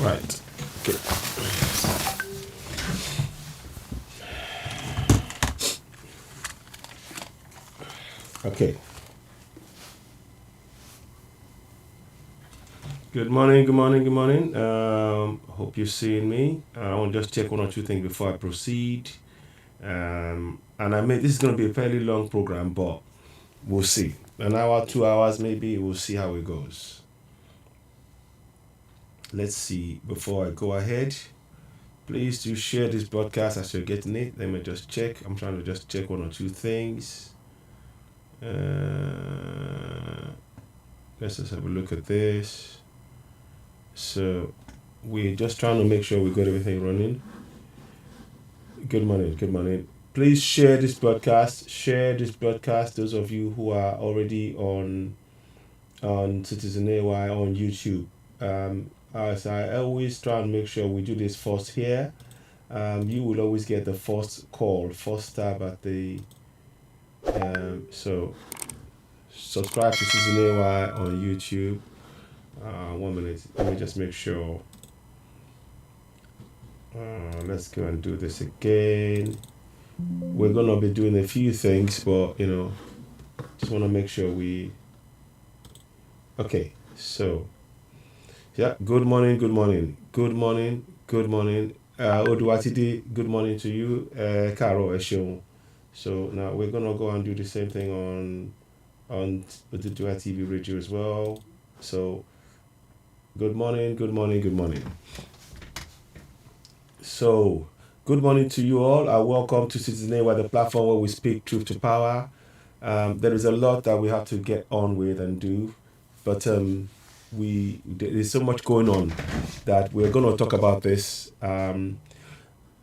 Right. Okay. Okay. Good morning, good morning, good morning. Hope you're seeing me. I want to just check one or two things before I proceed. And this is going to be a fairly long program, but we'll see. An hour, 2 hours, maybe. We'll see how it goes. Let's see. Before I go ahead, please do share this broadcast as you're getting it. Let me just check. I'm trying to just check one or two things. Let's just have a look at this. So we're just trying to make sure we got everything running. Good morning, good morning. Please share this broadcast. Share this broadcast. Those of you who are already on Citizen AY on YouTube. As I always try and make sure we do this first here. You will always get the first call, first stab at the. So subscribe to Citizen AY on YouTube. 1 minute. Let me just make sure. Let's go and do this again. We're gonna be doing a few things, but just want to make sure we. Okay, so yeah. Good morning. Good morning. Good morning. Good morning. Oduwatidi. Good morning to you. Karo Esheun. So now we're gonna go and do the same thing on Oduduwa TV radio as well. So good morning. Good morning. Good morning. So, good morning to you all. Welcome to Citizen AY, the platform where we speak truth to power. There is a lot that we have to get on with and do, but there's so much going on that we're going to talk about this. And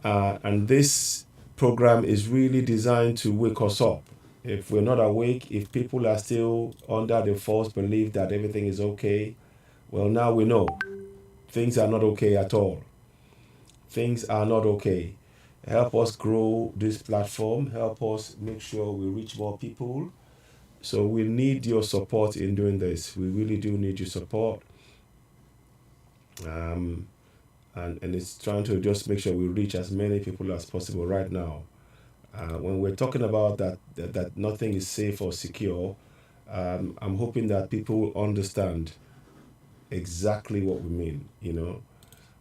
this program is really designed to wake us up. If we're not awake, if people are still under the false belief that everything is okay, well, now we know things are not okay at all. Things are not okay. Help us grow this platform. Help us make sure we reach more people. So we need your support in doing this. We really do need your support. And it's trying to just make sure we reach as many people as possible right now. When we're talking about that nothing is safe or secure, I'm hoping that people understand exactly what we mean,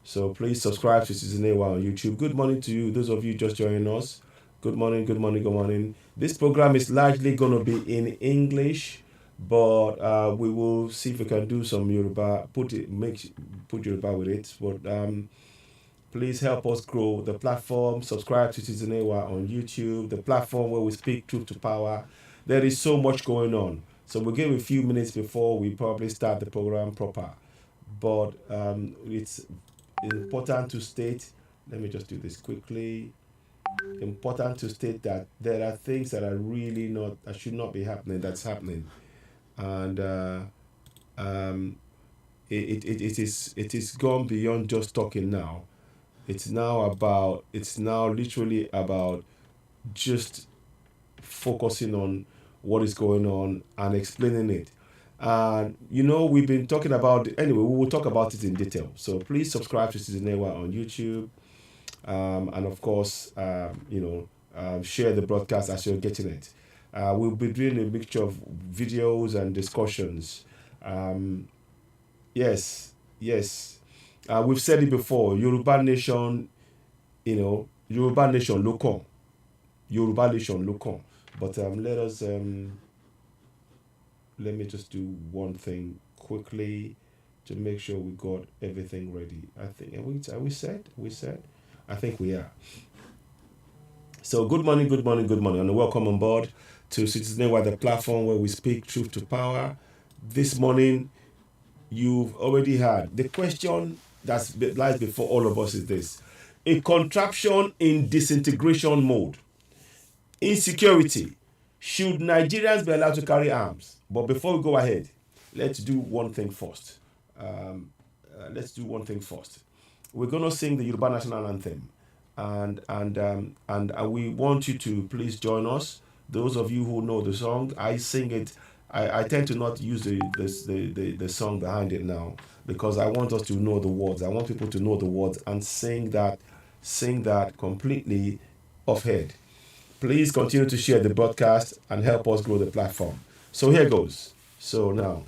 So please subscribe to Citizen AY on YouTube. Good morning to you, those of you just joining us. Good morning, good morning, good morning. This program is largely going to be in English, but we will see if we can do some Yoruba, put Yoruba with it. But please help us grow the platform. Subscribe to Citizen AY on YouTube, the platform where we speak truth to power. There is so much going on. So we'll give a few minutes before we probably start the program proper. But it's important to state, let me just do this quickly. Important to state that there are things that are really that should not be happening, that's happening. And it is gone beyond just talking now. It's now literally about just focusing on what is going on and explaining it. And we've been talking about anyway. We will talk about it in detail. So please subscribe to Citizen AY on YouTube, and of course, share the broadcast as you're getting it. We'll be doing a mixture of videos and discussions. Yes. We've said it before. Yoruba Nation, Yoruba Nation Lokon. Yoruba Nation Lokon. But let me just do one thing quickly to make sure we got everything ready. I think are we set? I think we are. So good morning, and welcome on board to Citizen AY, the platform where we speak truth to power. This morning, you've already heard the question that lies before all of us is this: a contraption in disintegration mode. Insecurity. Should Nigerians be allowed to carry arms? But before we go ahead, let's do one thing first. We're going to sing the Yoruba National Anthem. And we want you to please join us. Those of you who know the song, I sing it I tend to not use the song behind it now because I want us to know the words. I want people to know the words and sing that completely off head. Please continue to share the broadcast and help us grow the platform. So here goes. So now,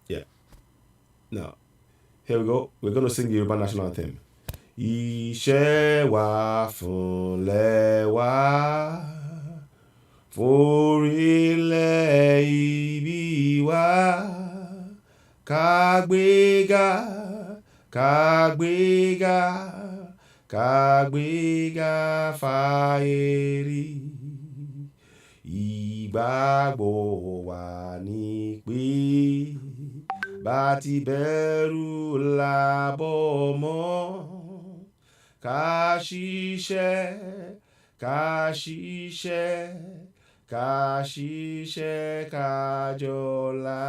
yeah, now here we go. We're going to sing the Yoruba national anthem. Iṣẹ́ wa fúnlẹ̀ wa forílẹ̀ ibi wa kàgbéga kàgbéga kàgbéga fáyẹ̀rí ìgbàgbọ́ wa ní pé bá ti bẹ̀rù làbọ̀ mọ́ ká ṣiṣẹ́ ká ṣiṣẹ́ ká ṣiṣẹ́ ká jọlá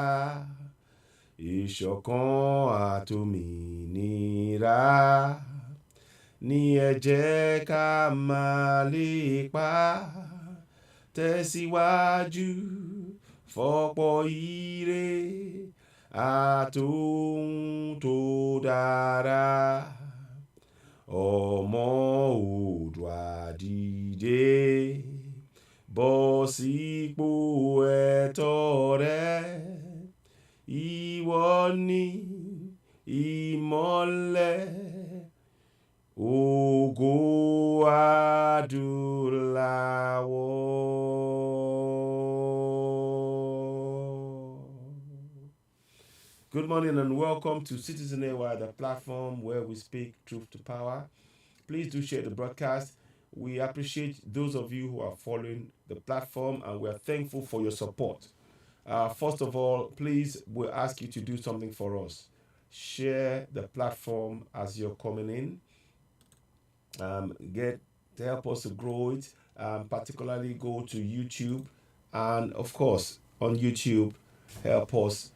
ìṣọ̀kan àtòmìnira ní ẹ jẹ́ ká máa lépa tẹ̀síwájú fọ́pọ̀ ire àtòhun tó dára ọmọ Oòduà dìde bọ́ sípò ẹ̀tọ́ rẹ ìwọ ni ìmọ́lẹ̀ ògo adúláwọ̀. Good morning and welcome to Citizen AY, the platform where we speak truth to power. Please do share the broadcast. We appreciate those of you who are following the platform and we are thankful for your support. First of all, please, we ask you to do something for us. Share the platform as you're coming in. Get to help us to grow it. Particularly go to YouTube, and of course on YouTube, help us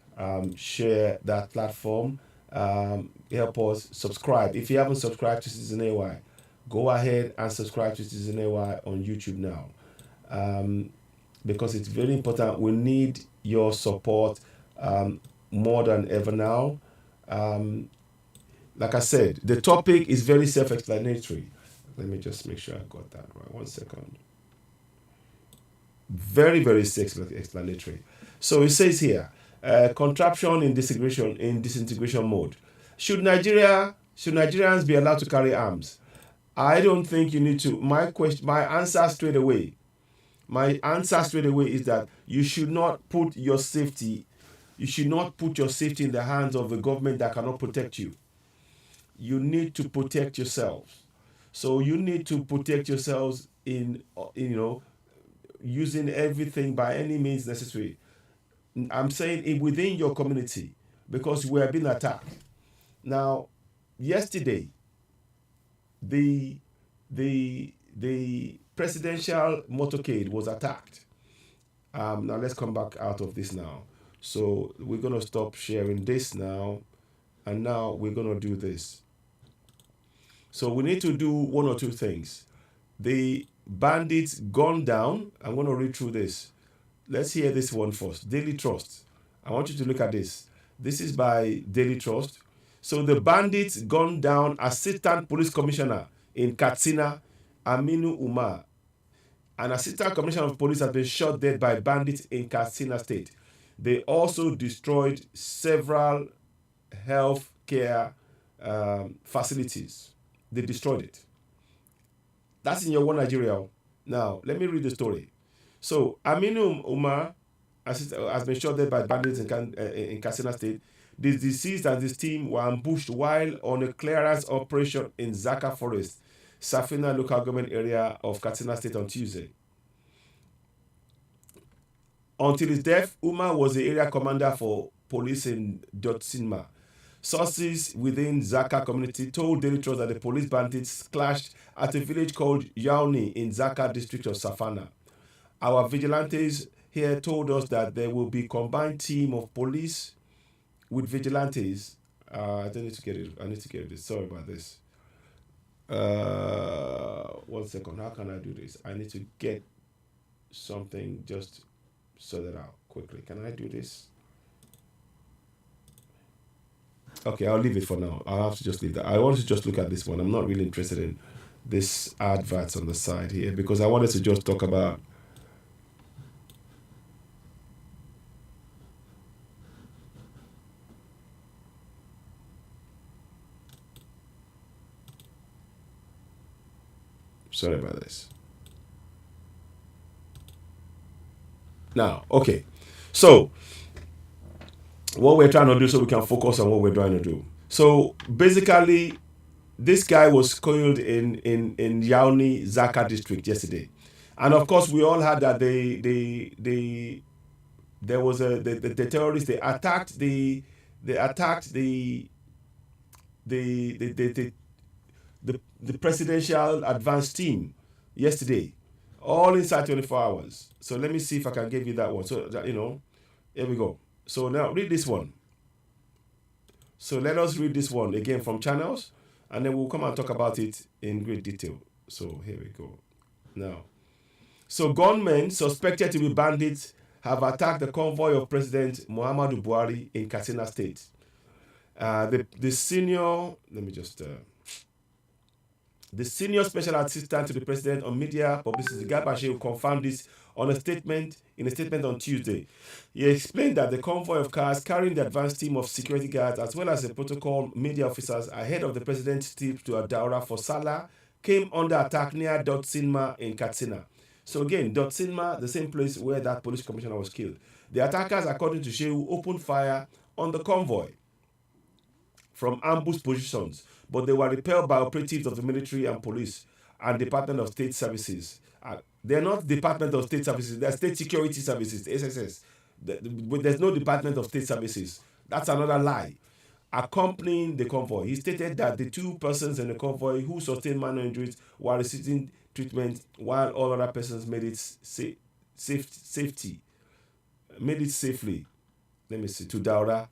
share that platform. Help us subscribe. If you haven't subscribed to Citizen AY, go ahead and subscribe to Citizen AY on YouTube now. Because it's very important. We need your support more than ever now. Like I said, the topic is very self-explanatory. Let me just make sure I got that right. 1 second. Very, very self-explanatory. So it says here, contraption in disintegration mode. Should Nigerians be allowed to carry arms? I don't think you need to. My answer straight away is that you should not put your safety in the hands of a government that cannot protect you. You need to protect yourselves. So you need to protect yourselves in using everything by any means necessary. I'm saying within your community, because we are being attacked. Now, yesterday, the presidential motorcade was attacked. Now let's come back out of this now. So we're gonna stop sharing this now, and now we're gonna do this. So we need to do one or two things. The bandits gone down. I'm gonna read through this. Let's hear this one first. Daily Trust. I want you to look at this. This is by Daily Trust. So the bandits gone down. Assistant Police Commissioner in Katsina, Aminu Umar. An assistant commissioner of police has been shot dead by bandits in Katsina State. They also destroyed several health care facilities. They destroyed it. That's in your one Nigeria. Now, let me read the story. So, Aminu Umar has been shot dead by bandits in Katsina State. The deceased and his team were ambushed while on a clearance operation in Zaka Forest, Safina local government area of Katsina State on Tuesday. Until his death, Umar was the area commander for police in Dotsinma. Sources within Zaka community told Daily Trust that the police bandits clashed at a village called Yauni in Zaka district of Safana. Our vigilantes here told us that there will be combined team of police with vigilantes. I don't need to get it. I need to get it. Sorry about this. 1 second. How can I do this? I need to get something just sort it out quickly. Can I do this? Okay, I'll leave it for now. I'll have to just leave that. I want to just look at this one. I'm not really interested in this adverts on the side here because I wanted to just talk about. Sorry about this. Now, okay. So, what we're trying to do so we can focus on what we're trying to do. So, basically, this guy was killed in Yauni Zaka district yesterday. And of course, we all had that there was the terrorists they attacked the the presidential advance team yesterday, all inside 24 hours. So let me see if I can give you that one. So that, here we go. So now read this one. So let us read this one again from channels, and then we'll come and talk about it in great detail. So here we go. Now, so gunmen suspected to be bandits have attacked the convoy of President Muhammadu Buhari in Katsina State. The senior, let me just the senior special assistant to the president on media publicity, Gabashe, confirmed this in a statement on Tuesday. He explained that the convoy of cars carrying the advance team of security guards as well as the protocol media officers ahead of the president's trip to Adaura for Salah came under attack near Dotsinma in Katsina. So again, Dotsinma, the same place where that police commissioner was killed. The attackers, according to Shehu, opened fire on the convoy from ambush positions, but they were repelled by operatives of the military and police and Department of State Services. They're not Department of State Services, they're State Security Services, SSS. There's no Department of State Services. That's another lie. Accompanying the convoy, he stated that the two persons in the convoy who sustained minor injuries were receiving treatment while all other persons made it safely. Let me see, to Daura.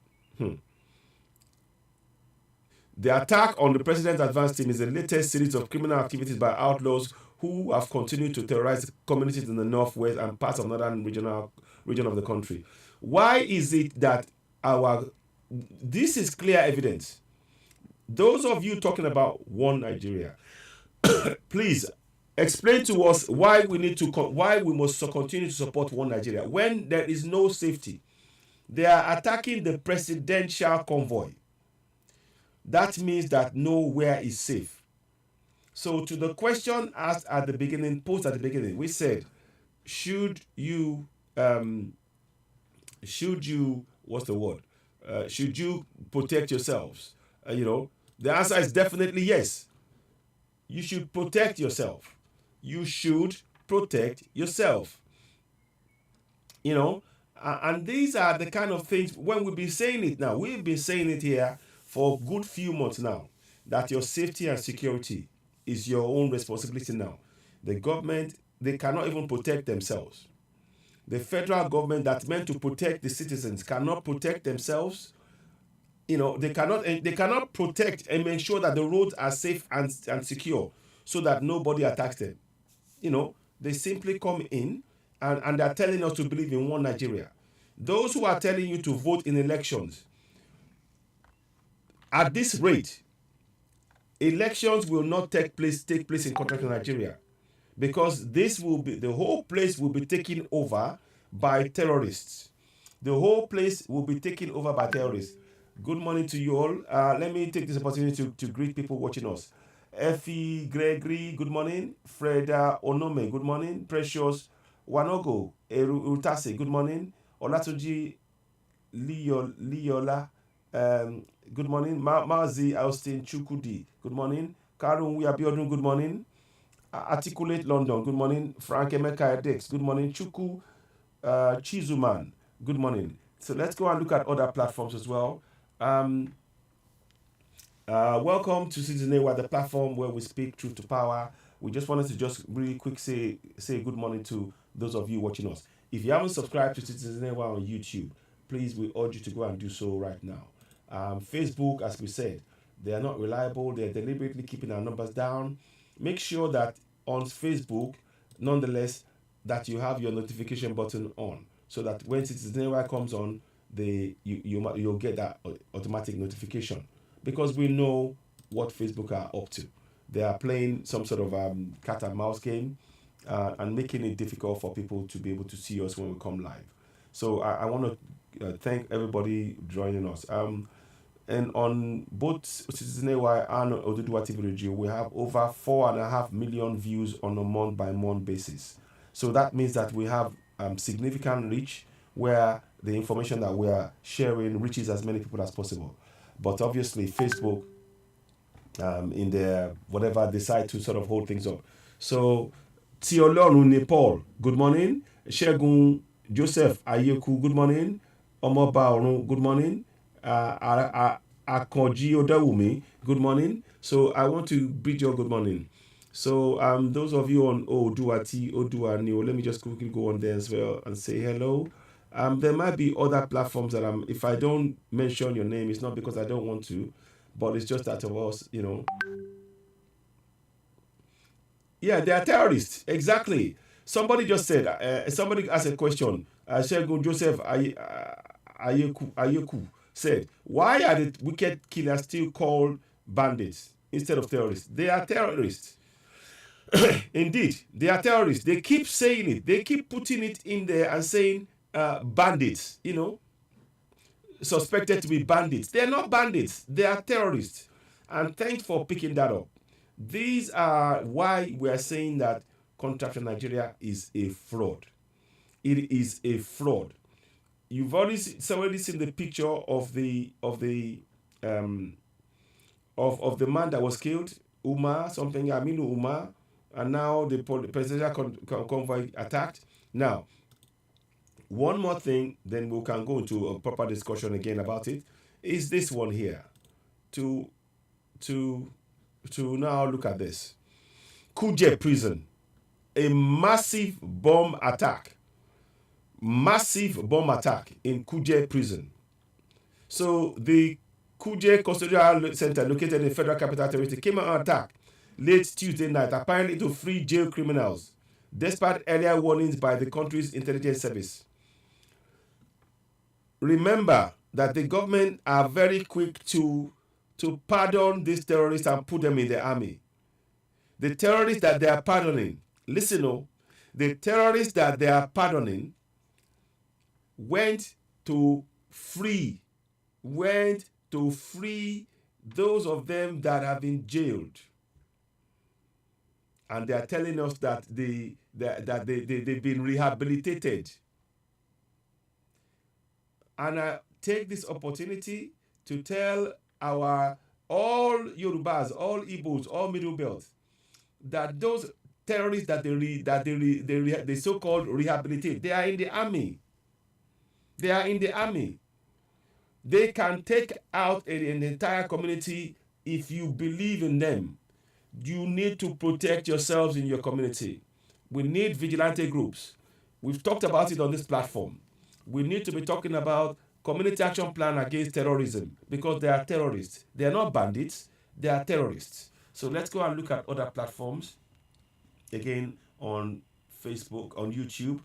The attack on the president's advance team is the latest series of criminal activities by outlaws who have continued to terrorize communities in the northwest and parts of northern region of the country. Why is it that this is clear evidence? Those of you talking about one Nigeria, please explain to us why we must continue to support one Nigeria when there is no safety. They are attacking the presidential convoy. That means that nowhere is safe. So to the question asked at the beginning, posed at the beginning, we said, should you what's the word? Should you protect yourselves? The answer is definitely yes. You should protect yourself. You should protect yourself. And these are the kind of things, when we've been saying it now, we've been saying it here for a good few months now, that your safety and security is your own responsibility now. The government, they cannot even protect themselves. The federal government that's meant to protect the citizens cannot protect themselves. They cannot protect and make sure that the roads are safe and secure so that nobody attacks them. They simply come in and they're telling us to believe in one Nigeria. Those who are telling you to vote in elections, at this rate, elections will not take place in Contracting Nigeria, because the whole place will be taken over by terrorists. The whole place will be taken over by terrorists. Good morning to you all. Let me take this opportunity to greet people watching us. Effie Gregory, good morning. Freda Onome, good morning. Precious Wanogo Utase, good morning. Olatunji Liola, good morning. Mazi Austin Chukudi, good morning. Karun Wiabiodun, good morning. Articulate London, good morning. Frank Emeka Edex, good morning. Chuku Chizuman, good morning. So let's go and look at other platforms as well. Welcome to Citizen Ewa, the platform where we speak truth to power. We just wanted to just really quick say good morning to those of you watching us. If you haven't subscribed to Citizen Ewa on YouTube, please, we urge you to go and do so right now. Facebook, as we said, they are not reliable. They're deliberately keeping our numbers down. Make sure that on Facebook, nonetheless, that you have your notification button on, so that when Citizen AI comes on, you'll get that automatic notification, because we know what Facebook are up to. They are playing some sort of cat and mouse game, and making it difficult for people to be able to see us when we come live. So I want to thank everybody joining us. And on both Citizen AY and Oduduwa TV Radio, we have over 4.5 million views on a month by month basis. So that means that we have significant reach, where the information that we are sharing reaches as many people as possible. But obviously, Facebook, in their whatever, decide to sort of hold things up. So, Tiolorun Nepal, good morning. Shegun Joseph Ayeku, good morning. Omoba Orun, good morning. Akonji Odawumi, good morning. So I want to bid your good morning. So those of you on Odua Neo, let me just quickly go on there as well and say hello. There might be other platforms that if I don't mention your name, it's not because I don't want to, but it's just that of us, Yeah, they are terrorists. Exactly. Somebody just said, somebody asked a question. Shegun Joseph Ayeku said, why are the wicked killers still called bandits instead of terrorists? They are terrorists. Indeed, they are terrorists. They keep saying it. They keep putting it in there and saying bandits, suspected to be bandits. They are not bandits. They are terrorists. And thanks for picking that up. These are why we are saying that Contraption Nigeria is a fraud. It is a fraud. You've already seen the picture of the man that was killed, Aminu Umar, and now the presidential convoy attacked. Now, one more thing, then we can go into a proper discussion again about it. Is this one here? To now look at this. Kuje prison, a massive bomb attack in Kuje prison. So the Kuje Custodial Center, located in Federal Capital Territory, came under attack late Tuesday night, apparently to free jail criminals, despite earlier warnings by the country's intelligence service. Remember that the government are very quick to pardon these terrorists and put them in the army. The terrorists that they are pardoning, the terrorists that they are pardoning went to free those of them that have been jailed. And they are telling us that they've been rehabilitated. And I take this opportunity to tell all Yorubas, all Igbos, all Middle Belt, that those terrorists that they so-called rehabilitate, they are in the army. They are in the army. They can take out an entire community if you believe in them. You need to protect yourselves in your community. We need vigilante groups. We've talked about it on this platform. We need to be talking about community action plan against terrorism, because they are terrorists. They are not bandits. They are terrorists. So let's go and look at other platforms. Again, on Facebook, on YouTube.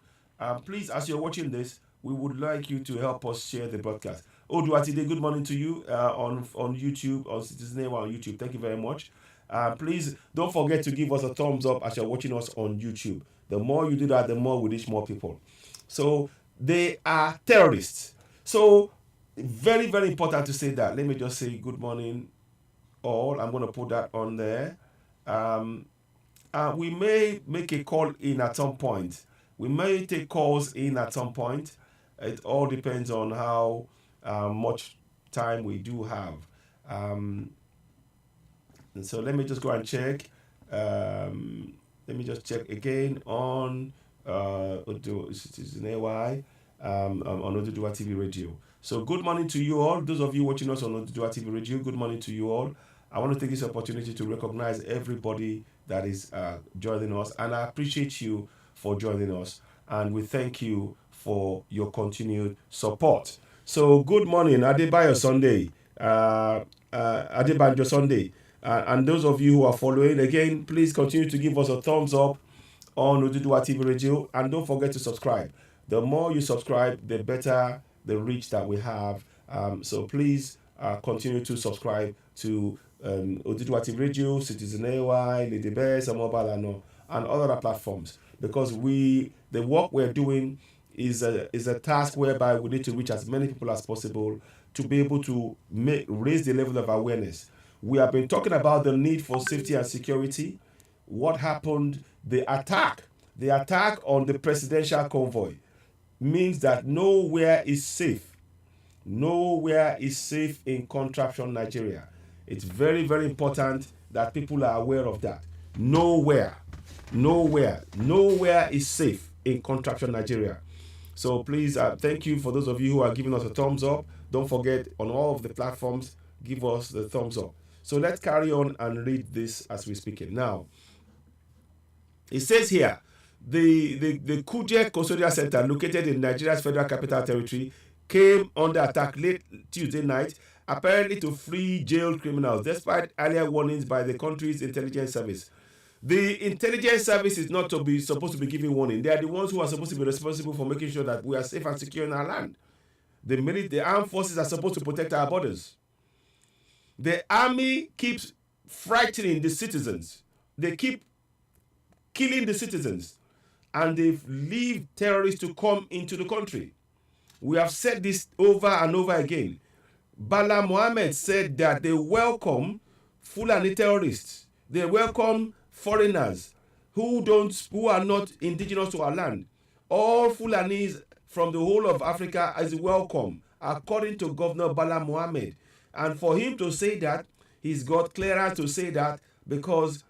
Please, as you're watching this, we would like you to help us share the broadcast. Oduatide, good morning to you on YouTube, on Citizen AY on YouTube. Thank you very much. Please don't forget to give us a thumbs up as you're watching us on YouTube. The more you do that, the more we reach more people. So they are terrorists. So very, very important to say that. Let me just say good morning all. I'm going to put that on there. We may make a call in at some point. We may take calls in at some point. It all depends on how much time we do have. And so let me just go and check. Let me just check again on Citizen AY on Oduduwa TV Radio. So good morning to you all. Those of you watching us on Oduduwa TV Radio, good morning to you all. I want to take this opportunity to recognize everybody that is joining us, and I appreciate you for joining us, and we thank you for your continued support. So good morning, Adebayo Sunday, Adebanjo Sunday, and those of you who are following, again, please continue to give us a thumbs up on Oduduwa TV Radio, and don't forget to subscribe. The more you subscribe, the better the reach that we have. So please continue to subscribe to Oduduwa TV Radio, Citizen AY, Lady Bears, and Mobile and other platforms, because the work we're doing is a task whereby we need to reach as many people as possible to be able to raise the level of awareness. We have been talking about the need for safety and security. What happened? The attack on the presidential convoy means that nowhere is safe. Nowhere is safe in contraption Nigeria. It's very, very important that people are aware of that. Nowhere is safe in contraption Nigeria. So please, thank you for those of you who are giving us a thumbs up. Don't forget, on all of the platforms, give us the thumbs up. So let's carry on and read this as we speak it. Now, it says here, the Kuje Custodial Center, located in Nigeria's Federal Capital Territory, came under attack late Tuesday night, apparently to free jailed criminals, despite earlier warnings by the country's intelligence service. The intelligence service is not supposed to be giving warning. They are the ones who are supposed to be responsible for making sure that we are safe and secure in our land. The armed forces are supposed to protect our borders. The army keeps frightening the citizens. They keep killing the citizens, and they leave terrorists to come into the country. We have said this over and over again. Bala Mohammed said that they welcome Fulani terrorists. They welcome foreigners who are not indigenous to our land. All Fulanis from the whole of Africa is welcome, according to Governor Bala Mohammed. And for him to say that, he's got clearance to say that, because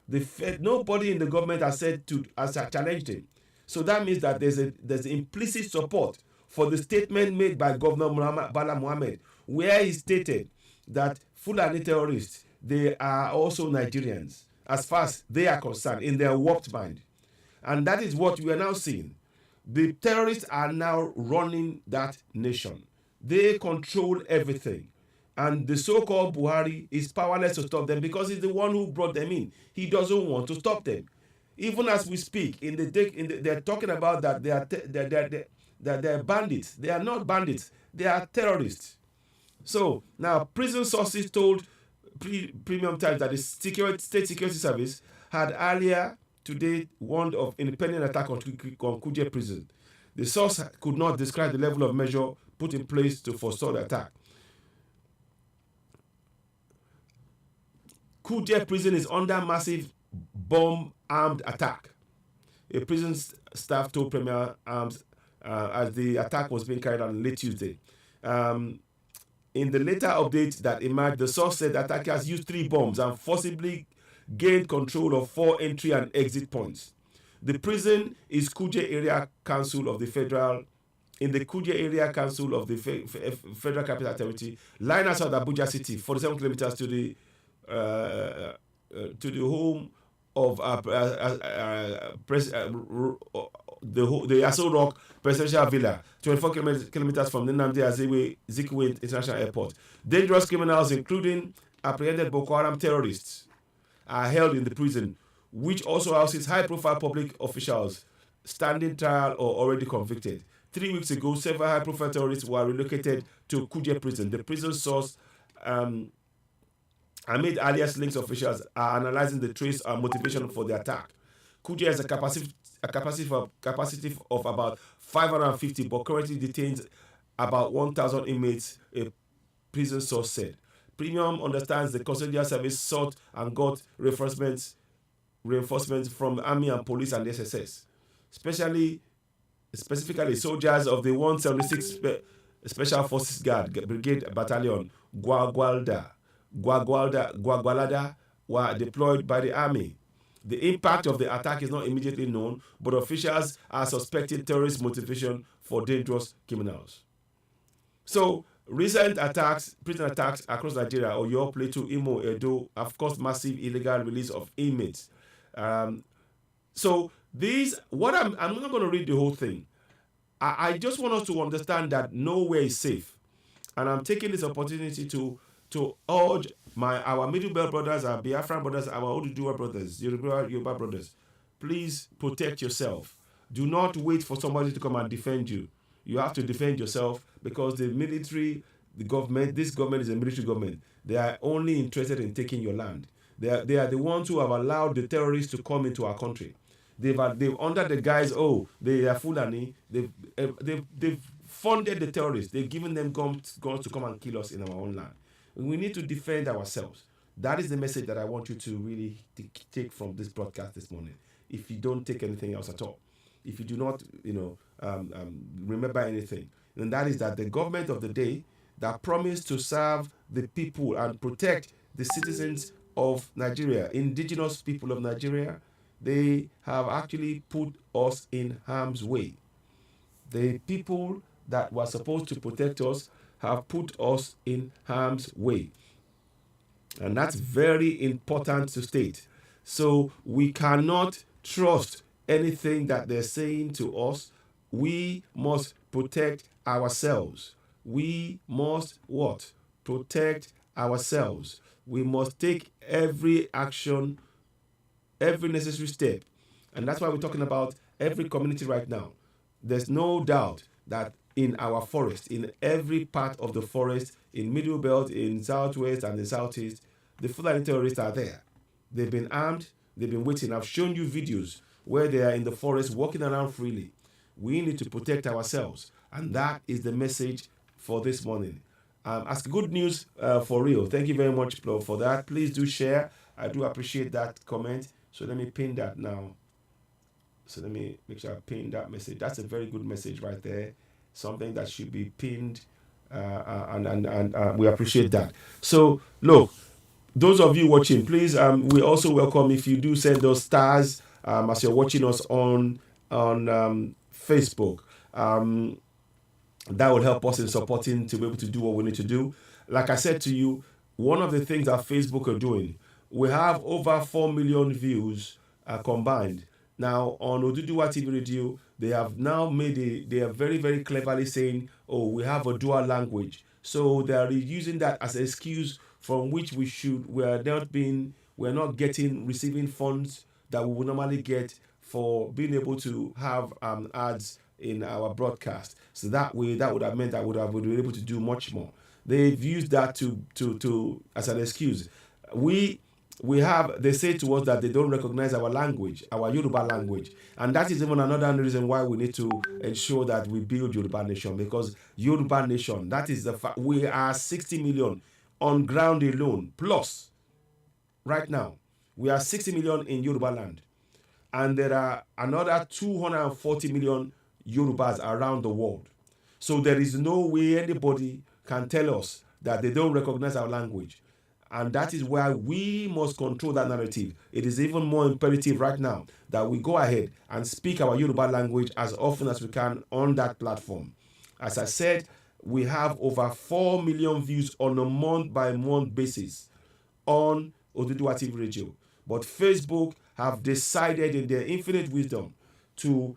nobody in the government has challenged him. So that means that there's implicit support for the statement made by Governor Bala Mohammed, where he stated that Fulani terrorists, they are also Nigerians, as far as they are concerned, in their warped mind. And that is what we are now seeing. The terrorists are now running that nation. They control everything. And the so-called Buhari is powerless to stop them, because he's the one who brought them in. He doesn't want to stop them. Even as we speak, they're talking about that they're bandits. They are not bandits. They are terrorists. So now, prison sources told Premium Times that the State Security Service had earlier today warned of independent attack on Kuje prison. The source could not describe the level of measure put in place to forestall the attack. Kuje prison is under massive bomb-armed attack. A prison staff told Premier Arms as the attack was being carried out late Tuesday. In the later update that emerged, the source said the attackers used 3 bombs and forcibly gained control of 4 entry and exit points. The prison is Kuje Area Council of the Federal. In the Kuje Area Council of the Federal Capital Territory, lying outside Abuja City, 47 kilometers to the home of the Aso Rock Presidential Villa, 24 kilometers from the Nnamdi Azikiwe International Airport. Dangerous criminals, including apprehended Boko Haram terrorists, are held in the prison, which also houses high-profile public officials standing trial or already convicted. 3 weeks ago, several high-profile terrorists were relocated to Kuje prison. The prison source amid alias links officials are analyzing the trace and motivation for the attack. Kuje has a capacity of about 550, but currently detains about 1,000 inmates, a prison source said. Premium understands the custodial service sought and got reinforcements from the army and police and SSS, specifically soldiers of the 176 Special Forces Guard Brigade Battalion Gwagwalada were deployed by the army. The impact of the attack is not immediately known, but officials are suspecting terrorist motivation for dangerous criminals. So, recent prison attacks across Nigeria, Oyo, Plateau, Imo, Edo, have caused massive illegal release of inmates. So, I'm not going to read the whole thing. I just want us to understand that nowhere is safe. And I'm taking this opportunity to urge our Middle Belt brothers, our Biafran brothers, our Oduduwa brothers, Yoruba brothers, please protect yourself. Do not wait for somebody to come and defend you. You have to defend yourself, because the military, the government, this government is a military government. They are only interested in taking your land. They are the ones who have allowed the terrorists to come into our country. They've under the guise, oh, they are Fulani. They've funded the terrorists. They've given them guns to come and kill us in our own land. We need to defend ourselves. That is the message that I want you to really take from this broadcast this morning. If you don't take anything else at all, if you do not, remember anything, then that is that the government of the day that promised to serve the people and protect the citizens of Nigeria, indigenous people of Nigeria, they have actually put us in harm's way. The people that were supposed to protect us have put us in harm's way. And that's very important to state. So we cannot trust anything that they're saying to us. We must protect ourselves. We must what? Protect ourselves. We must take every action, every necessary step. And that's why we're talking about every community right now. There's no doubt that in our forest, in every part of the forest, in Middle Belt, in Southwest and in Southeast, the Fulani terrorists are there. They've been armed, they've been waiting. I've shown you videos where they are in the forest walking around freely. We need to protect ourselves. And that is the message for this morning. As good news for real. Thank you very much for that. Please do share. I do appreciate that comment. So let me pin that now. So let me make sure I pin that message. That's a very good message right there. Something that should be pinned, and we appreciate that. So look, those of you watching, please, we also welcome if you do send those stars as you're watching us on Facebook. That will help us in supporting to be able to do what we need to do. Like I said to you, one of the things that Facebook are doing, we have over 4 million views combined. Now, on Oduduwa TV Radio, they have now they are very, very cleverly saying, oh, we have a dual language. So they are using that as an excuse from which we're not receiving funds that we would normally get for being able to have ads in our broadcast. So that way, that would have meant that we would be able to do much more. They've used that to as an excuse. They say to us that they don't recognize our language, our Yoruba language. And that is even another reason why we need to ensure that we build Yoruba Nation, because Yoruba Nation, that is the fact. We are 60 million on ground alone, plus right now. We are 60 million in Yoruba land. And there are another 240 million Yorubas around the world. So there is no way anybody can tell us that they don't recognize our language. And that is why we must control that narrative. It is even more imperative right now that we go ahead and speak our Yoruba language as often as we can on that platform. As I said, we have over 4 million views on a month-by-month basis on Oduduwa TV Radio. But Facebook have decided in their infinite wisdom to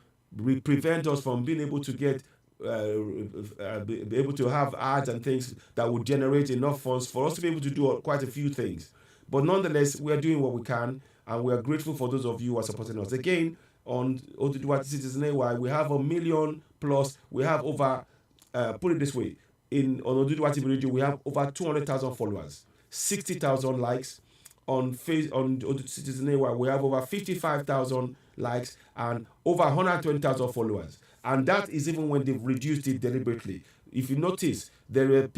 prevent us from being able to get be able to have ads and things that would generate enough funds for us to be able to do quite a few things. But nonetheless, we are doing what we can, and we are grateful for those of you who are supporting us. Again, on Oduduwa Citizen AY, we have 1 million plus. We have over, put it this way, on Oduduwa TV Radio, we have over 200,000 followers, 60,000 likes. On Citizen AY, we have over 55,000 likes and over 120,000 followers. And that is even when they've reduced it deliberately. If you notice, there are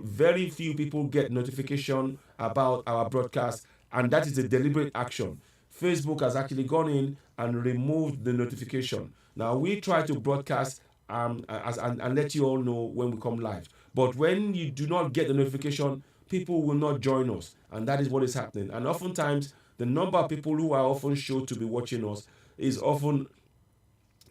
very few people get notification about our broadcast, and that is a deliberate action. Facebook has actually gone in and removed the notification. Now, we try to broadcast and let you all know when we come live. But when you do not get the notification, people will not join us. And that is what is happening. And oftentimes, the number of people who are often shown to be watching us is often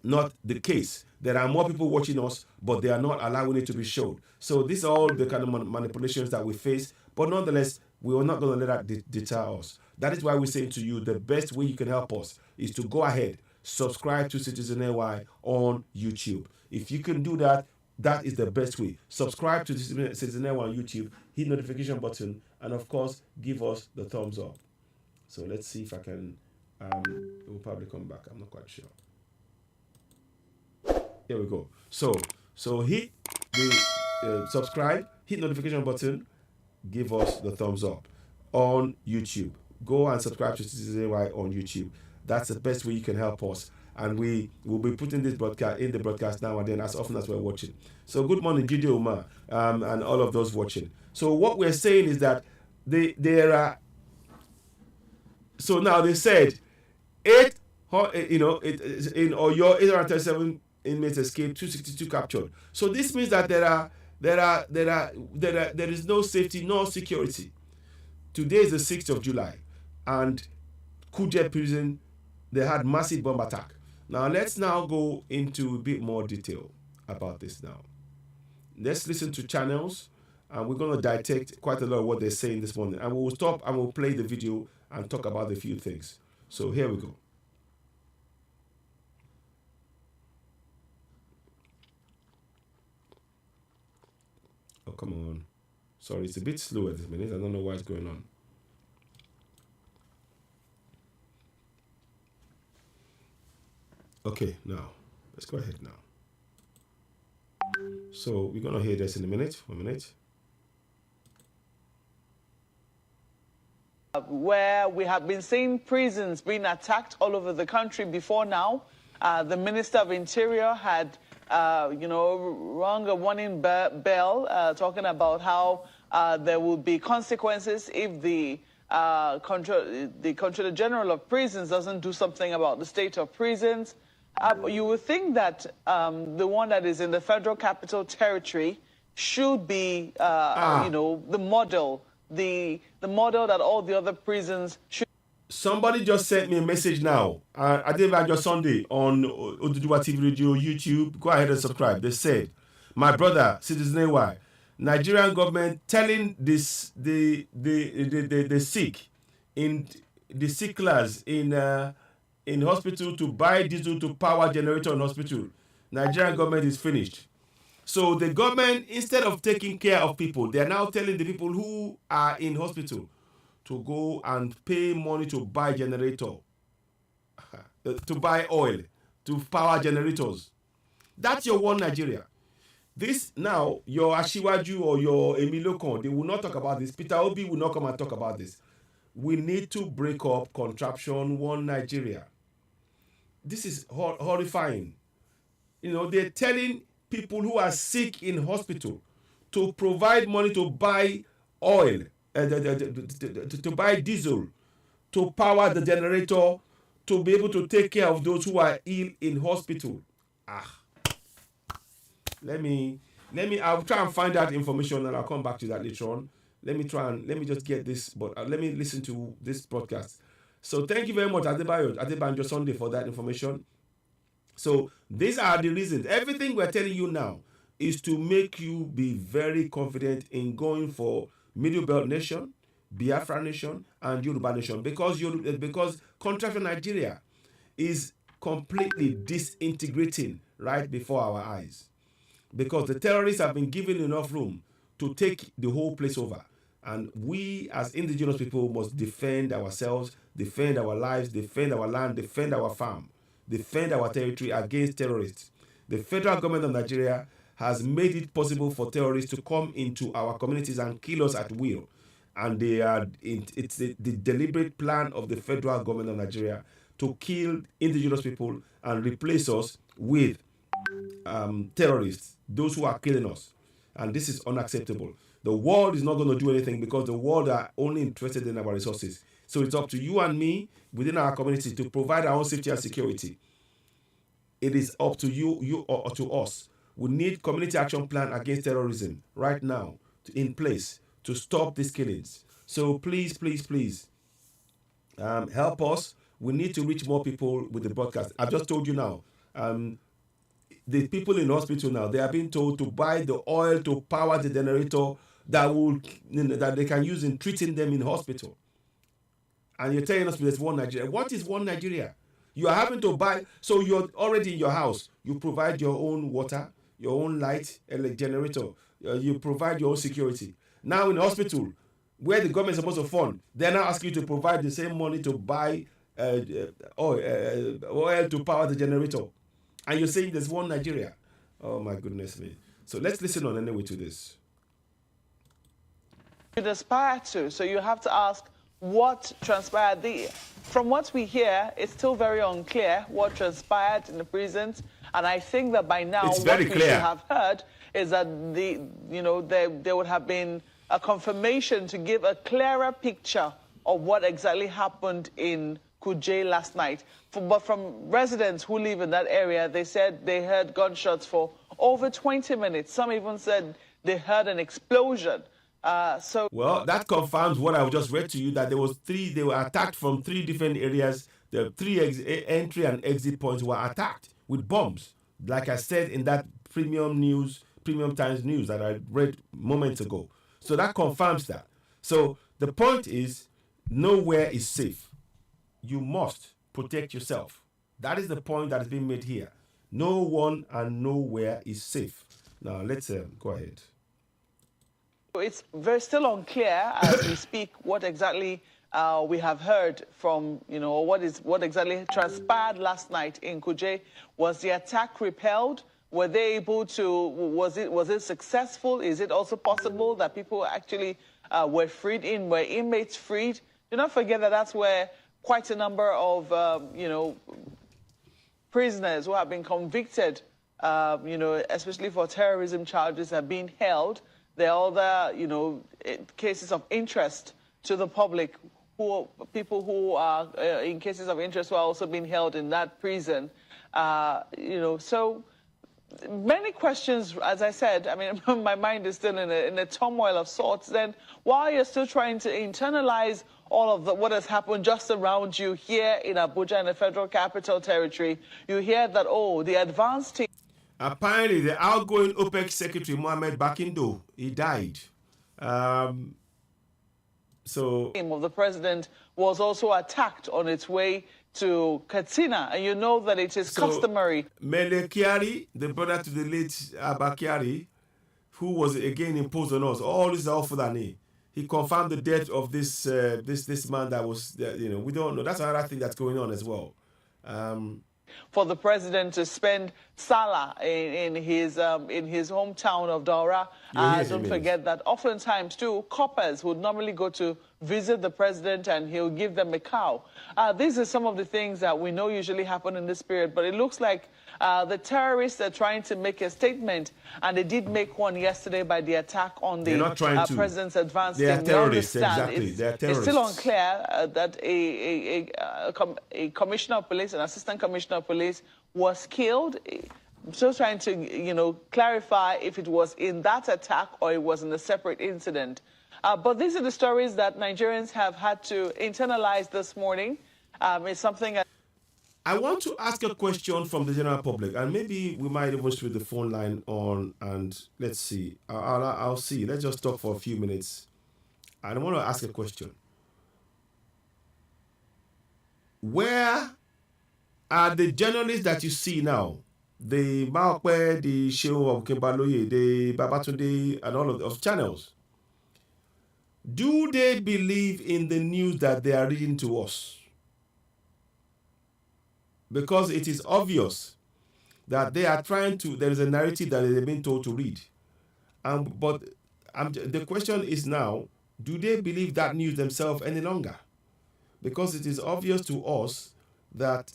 not the case. There are more people watching us, but they are not allowing it to be shown. So these are all the kind of manipulations that we face. But nonetheless, we are not going to let that deter us. That is why we're saying to you, the best way you can help us is to go ahead, subscribe to Citizen AY on YouTube. If you can do that, that is the best way. Subscribe to Citizen AY on YouTube, hit the notification button, and of course, give us the thumbs up. So let's see if I can It will probably come back. I'm not quite sure. Here we go. So hit the subscribe, hit notification button, give us the thumbs up on YouTube. Go and subscribe to Citizen Y on YouTube. That's the best way you can help us. And we will be putting this broadcast in the broadcast now and then as often as we're watching. So good morning, Gidi Umar, and all of those watching. So what we're saying is that there are. So now they said in Oyo 837 inmates escaped, 262 captured. So this means that there is no safety, no security. Today is the 6th of July, and Kuje prison, they had massive bomb attack. Now let's now go into a bit more detail about this now. Let's listen to channels, and we're going to dissect quite a lot of what they're saying this morning. And we'll stop and we'll play the video and talk about a few things. So here we go. Oh, come on. Sorry, it's a bit slow at this minute. I don't know what's going on. Okay, now, let's go ahead now. So we're going to hear this in a minute. 1 minute. Where we have been seeing prisons being attacked all over the country before now. The Minister of Interior had, rung a warning bell, talking about how there will be consequences if the Controller General of Prisons doesn't do something about the state of prisons. You would think that the one that is in the Federal Capital Territory should be, the model. The model that all the other prisons should. Somebody just sent me a message now. I did that just Sunday on Oduduwa TV Radio, YouTube. Go ahead and subscribe. They said, my brother, Citizen AY, Nigerian government telling the sick in the sick class in hospital to buy diesel to power generator in hospital. Nigerian government is finished. So the government, instead of taking care of people, they are now telling the people who are in hospital to go and pay money to buy generator, to buy oil, to power generators. That's your one Nigeria. This now, your Ashiwaju or your Emilio Kon, they will not talk about this. Peter Obi will not come and talk about this. We need to break up contraption one Nigeria. This is horrifying. They're telling people who are sick in hospital to provide money to buy oil, to buy diesel, to power the generator, to be able to take care of those who are ill in hospital. I'll try and find that information and I'll come back to that later on. Let me just get this, but let me listen to this podcast. So thank you very much, Adebanjo Sunday, for that information. So these are the reasons. Everything we're telling you now is to make you be very confident in going for Middle Belt Nation, Biafra Nation, and Yoruba Nation, because Contraption Nigeria is completely disintegrating right before our eyes. Because the terrorists have been given enough room to take the whole place over. And we as indigenous people must defend ourselves, defend our lives, defend our land, defend our farm, defend our territory against terrorists. The federal government of Nigeria has made it possible for terrorists to come into our communities and kill us at will. And it's the deliberate plan of the federal government of Nigeria to kill indigenous people and replace us with terrorists, those who are killing us. And this is unacceptable. The world is not going to do anything because the world are only interested in our resources. So it's up to you and me within our community to provide our own safety and security. It is up to you or to us. We need community action plan against terrorism right now in place to stop these killings. So please, help us. We need to reach more people with the broadcast. I've just told you now. The people in hospital now, they are being told to buy the oil to power the generator that they can use in treating them in hospital. And you're telling us there's one Nigeria. What is one Nigeria? You are having to buy, so you're already in your house. You provide your own water, your own light, generator. You provide your own security. Now in the hospital, where the government is supposed to fund, they're now asking you to provide the same money to buy oil to power the generator, and you're saying there's one Nigeria. Oh my goodness me. So let's listen on anyway to this. You'd aspire to. So you have to ask what transpired. From what we hear, it's still very unclear what transpired in the prisons. And I think that by now, it's what very we clear. should have heard is that there would have been a confirmation to give a clearer picture of what exactly happened in Kuje last night. But from residents who live in that area, they said they heard gunshots for over 20 minutes. Some even said they heard an explosion. Well, that confirms what I just read to you, that they were attacked from 3 different areas. The 3 entry and exit points were attacked with bombs. Like I said in that Premium Times news that I read moments ago. So that confirms that. So the point is, nowhere is safe. You must protect yourself. That is the point that is being made here. No one and nowhere is safe. Now let's go ahead. It's still unclear as we speak what exactly we have heard from, what exactly transpired last night in Kuje. Was the attack repelled? Were they able to, was it successful? Is it also possible that people actually were inmates freed? Do not forget that that's where quite a number of, prisoners who have been convicted, especially for terrorism charges, have been held. There are other, cases of interest to the public, people who are in cases of interest who are also being held in that prison. So many questions, as I said. I mean, my mind is still in a turmoil of sorts. Then, while you're still trying to internalize all of what has happened just around you here in Abuja, in the Federal Capital Territory, you hear that, the advanced team. Apparently, the outgoing OPEC Secretary, Mohamed Bakindo, he died. So The team of the president was also attacked on its way to Katsina, and you know that it is customary. Mele Kyari, the brother to the late Abba Kyari, who was again imposed on us, all this is all Fulani. He confirmed the death of this man that was, we don't know. That's another thing that's going on as well. For the president to spend Salah in his hometown of Daura. Don't forget that oftentimes too, coppers would normally go to visit the president and he'll give them a cow. These are some of the things that we know usually happen in this period, but it looks like the terrorists are trying to make a statement, and they did make one yesterday by the attack on the president's advance team. They are terrorists, exactly. They are terrorists. It's still unclear that a commissioner of police, an assistant commissioner of police, was killed. So trying to, clarify if it was in that attack or it was in a separate incident. But these are the stories that Nigerians have had to internalize this morning. It's something. I want to ask a question from the general public, and maybe we might even switch the phone line on, and let's see. I'll see. Let's just talk for a few minutes. I want to ask a question. Where are the journalists that you see now? The Maokwe, the Sheo of Kembaloye, the Babatunde, and all of those channels. Do they believe in the news that they are reading to us? Because it is obvious that they are trying to, there is a narrative that they've been told to read. But the question is now, do they believe that news themselves any longer? Because it is obvious to us that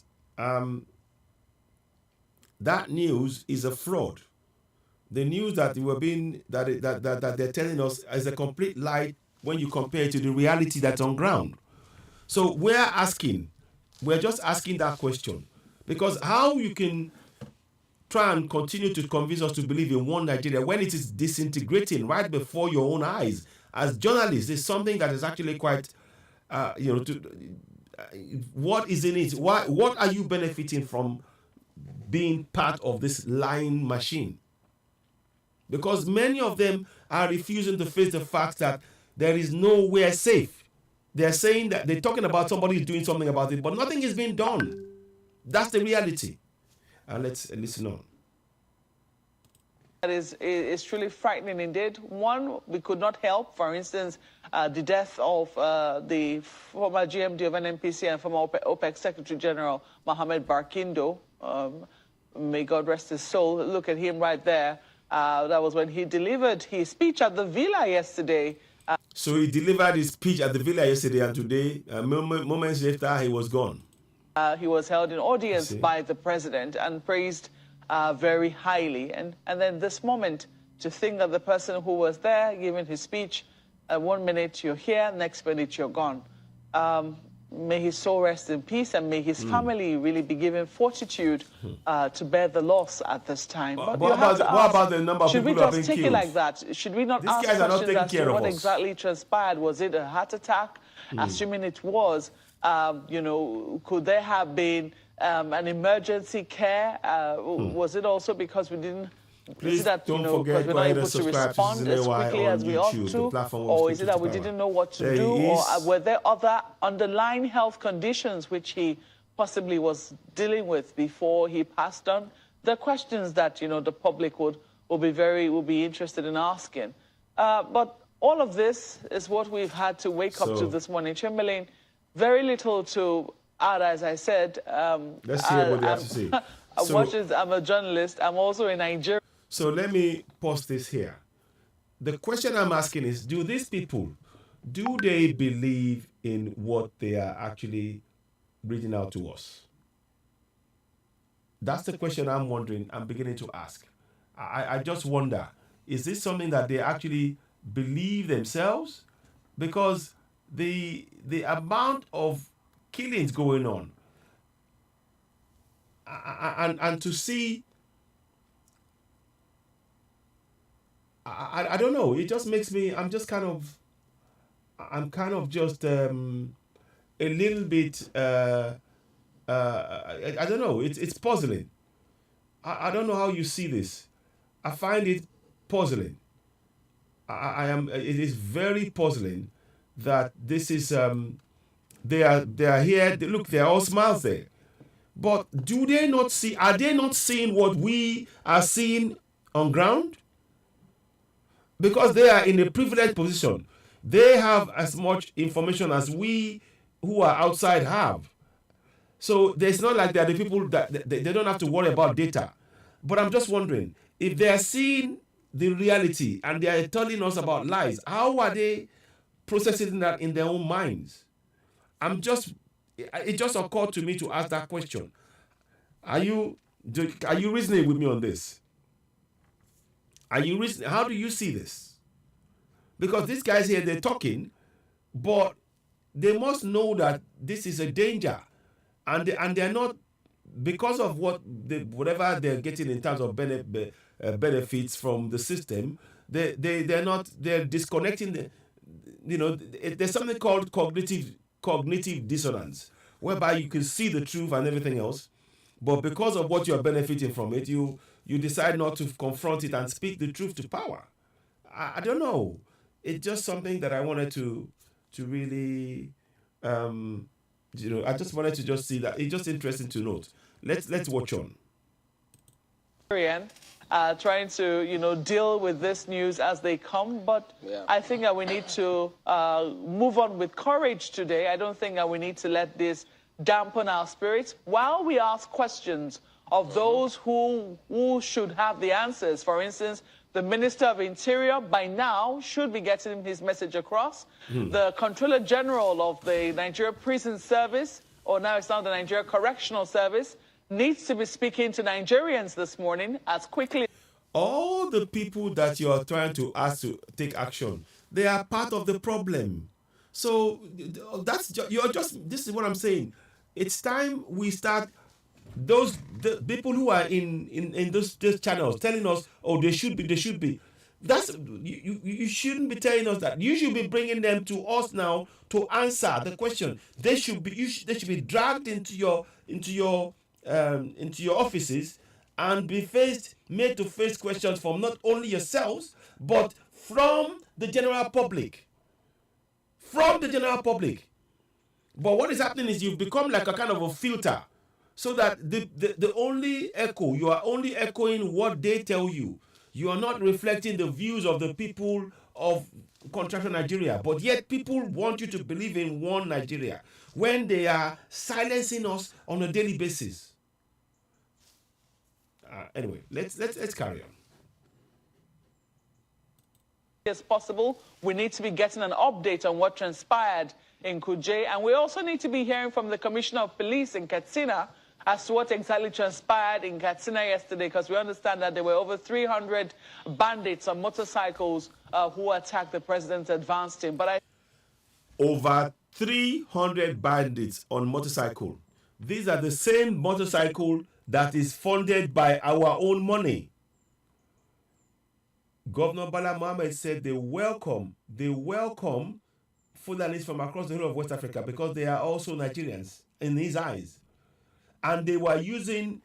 that news is a fraud. The news that that they're telling us is a complete lie when you compare it to the reality that's on ground. So we're just asking that question, because how you can try and continue to convince us to believe in one Nigeria when it is disintegrating right before your own eyes as journalists is something that is actually quite, what is in it? What are you benefiting from being part of this lying machine? Because many of them are refusing to face the fact that there is nowhere safe. They're saying that they're talking about somebody is doing something about it, but nothing is being done. That's the reality. And let's listen on. That is truly frightening indeed. One, we could not help, for instance, the death of the former GMD of NNPC and former OPEC Secretary General Mohamed Barkindo. May God rest his soul. Look at him right there. That was when he delivered his speech at the Villa yesterday. So he delivered his speech at the Villa yesterday, and today, moments later, he was gone. He was held in audience by the president and praised very highly. And then this moment, to think that the person who was there giving his speech, 1 minute you're here, next minute you're gone. May his soul rest in peace, and may his family really be given fortitude to bear the loss at this time. But what about the number of people who have been killed? Should we just take it like that? Should we not ask questions as to what exactly transpired? Was it a heart attack? Assuming it was, you know, could there have been an emergency care? Was it also because we didn't? Please is it that, don't you know, forget, we're not able to respond as quickly as we ought to? Or is it that we didn't know what to do? Or were there other underlying health conditions which he possibly was dealing with before he passed on? The questions that, you know, the public will be interested in asking. But all of this is what we've had to wake up to this morning. Chamberlain, very little to add, as I said. Let's hear what they have to say. I'm a journalist. I'm also in Nigeria. So let me pause this here. The question I'm asking is, do these people, do they believe in what they are actually reading out to us? That's the question I'm beginning to ask. I just wonder, is this something that they actually believe themselves? Because the amount of killings going on, and to see, I don't know, it just makes me, I'm kind of just a little bit, I don't know, it's puzzling. I don't know how you see this. I find it puzzling. It is very puzzling that this is, they are here, look, they're all smiles there. But do they not see, are they not seeing what we are seeing on ground? Because they are in a privileged position. They have as much information as we who are outside have. So it's not like they're the people that they don't have to worry about data. But I'm just wondering, if they are seeing the reality and they are telling us about lies, how are they processing that in their own minds? It just occurred to me to ask that question. Are you reasoning with me on this? How do you see this? Because these guys here, they're talking, but they must know that this is a danger, and they're not, because of whatever they're getting in terms of benefits from the system. They're disconnecting there's something called cognitive dissonance, whereby you can see the truth and everything else, but because of what you're benefiting from it, you decide not to confront it and speak the truth to power. I don't know. It's just something that I wanted to really, I just wanted to just see that. It's just interesting to note. Let's watch on. Trying to, deal with this news as they come. But I think that we need to move on with courage today. I don't think that we need to let this dampen our spirits while we ask questions of those who should have the answers. For instance, the Minister of Interior by now should be getting his message across. The Controller General of the Nigeria Prison Service, or now it's now the Nigeria Correctional Service, needs to be speaking to Nigerians this morning as quickly. All the people that you are trying to ask to take action, they are part of the problem. So this is what I'm saying. It's time we start. The people who are in those channels telling us, oh, they should be. That's you shouldn't be telling us that. You should be bringing them to us now to answer the question. They should be dragged into your offices and be made to face questions from not only yourselves but from the general public. But what is happening is you've become like a kind of a filter, so that the only echo, you are only echoing what they tell you. You are not reflecting the views of the people of Contraction Nigeria. But yet people want you to believe in one Nigeria when they are silencing us on a daily basis. Anyway, let's carry on. As possible, we need to be getting an update on what transpired in Kuje, and we also need to be hearing from the Commissioner of Police in Katsina as to what exactly transpired in Katsina yesterday, because we understand that there were over 300 bandits on motorcycles who attacked the president's advance team. But over 300 bandits on motorcycle. These are the same motorcycle that is funded by our own money. Governor Bala Mohammed said they welcome Fulanis from across the whole of West Africa because they are also Nigerians in his eyes. And they were using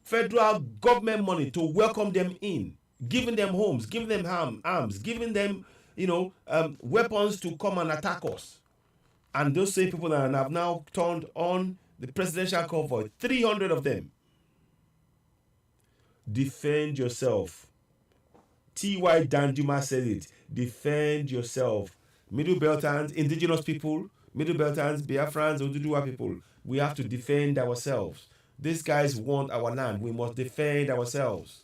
federal government money to welcome them in, giving them homes, giving them arms, giving them, weapons to come and attack us. And those same people that have now turned on the presidential convoy, 300 of them. Defend yourself. T.Y. Danjuma said it. Defend yourself. Middle Beltans, indigenous people, Middle Beltans, Biafrans, Oduduwa people, we have to defend ourselves. These guys want our land. We must defend ourselves.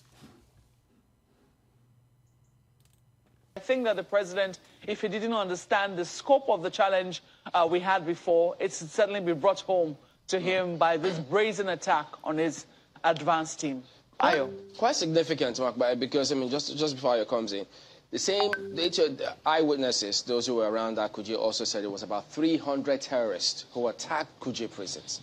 I think that the president, if he didn't understand the scope of the challenge we had before, it's certainly been brought home to him by this brazen attack on his advance team. Ayo. Quite significant, Mark, because, just before Ayo comes in, the eyewitnesses, those who were around that Kuje, also said it was about 300 terrorists who attacked Kuje prisons.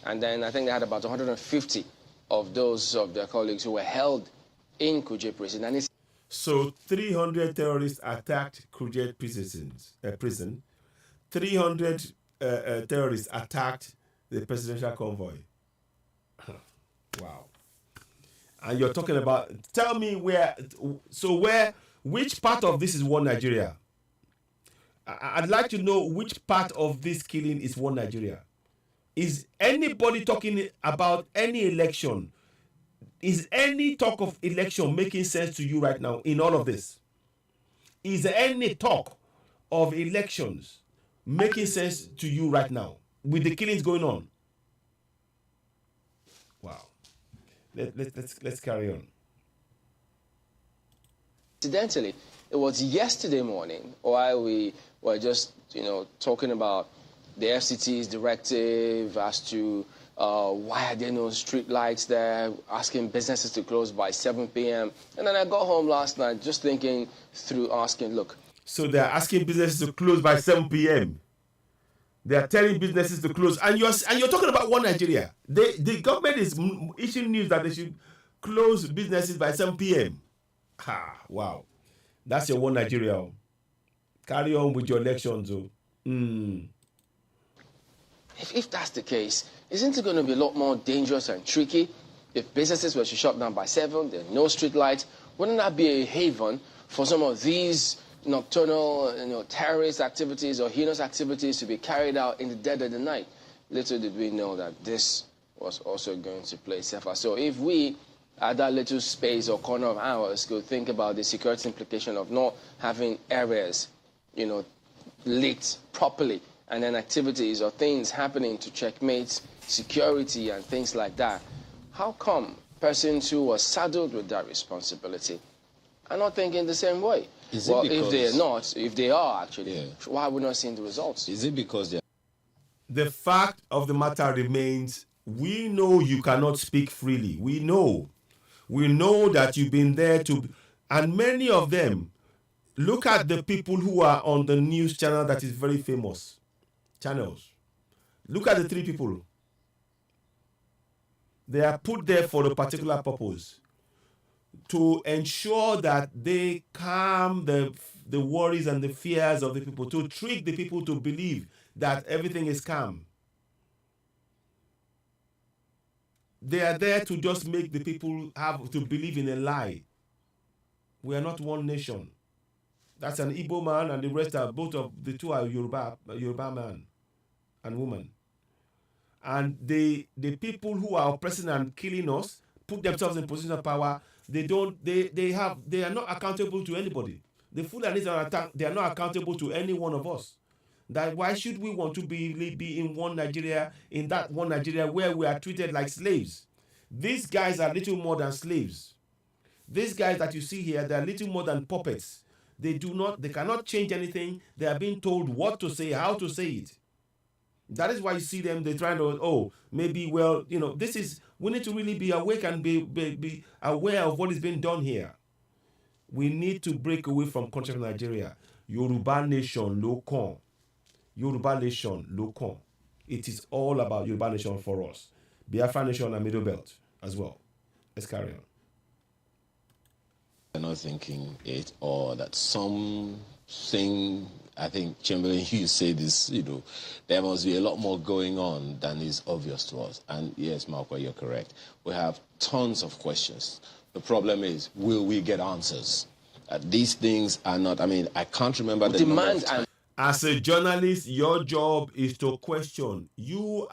And then I think they had about 150 of those of their colleagues who were held in Kuje prison. And so 300 terrorists attacked Kuje prison. 300 terrorists attacked the presidential convoy. Wow. And you're talking about, tell me which part of this is one Nigeria? I'd like to know which part of this killing is one Nigeria. Is anybody talking about any election? Is any talk of election making sense to you right now in all of this? Is there any talk of elections making sense to you right now with the killings going on? Wow. Let's carry on. Incidentally, it was yesterday morning while we were just, talking about the FCT's directive as to why are there no street lights there, asking businesses to close by 7 p.m. And then I got home last night just thinking through, asking, look. So they're asking businesses to close by 7 p.m. They are telling businesses to close, and you're talking about one Nigeria. The government is issuing news that they should close businesses by 7 p.m. Wow, that's your one Nigeria. Carry on with your elections, though. If that's the case, isn't it going to be a lot more dangerous and tricky if businesses were to shut down by 7? There are no street lights. Wouldn't that be a haven for some of these nocturnal, terrorist activities or heinous activities to be carried out in the dead of the night? Little did we know that this was also going to play safer. So if we, at that little space or corner of ours, could think about the security implication of not having areas, lit properly, and then activities or things happening to checkmate security and things like that, how come persons who are saddled with that responsibility are not thinking the same way? Well, if they are not, if they are actually, why are we not seeing the results? Is it because they are... The fact of the matter remains, we know you cannot speak freely. We know that you've been there and many of them, look at the people who are on the news channel that is very famous. Channels. Look at the 3 people. They are put there for a particular purpose, to ensure that they calm the worries and the fears of the people, to trick the people to believe that everything is calm. They are there to just make the people have to believe in a lie. We are not one nation. That's an Igbo man, and the rest are both of the two are Yoruba man and woman. And the people who are oppressing and killing us put themselves in position of power They are not accountable to anybody. The Fulanis they are not accountable to any one of us. That why should we want to be in one Nigeria, in that one Nigeria where we are treated like slaves? These guys are little more than slaves. These guys that you see here, they are little more than puppets. They cannot change anything. They are being told what to say, how to say it. That is why you see them, they're trying to, maybe, well, we need to really be awake and be aware of what is being done here. We need to break away from contract Nigeria. Yoruba nation, lokan. Yoruba nation, lokan. It is all about Yoruba nation for us. Biafra nation and Middle Belt as well. Let's carry on. They're not thinking it, or that something, I think, Chamberlain, you say this, there must be a lot more going on than is obvious to us. And yes, Marco, you're correct. We have tons of questions. The problem is, will we get answers? These things are not, I can't remember the demand. As a journalist, your job is to question. Your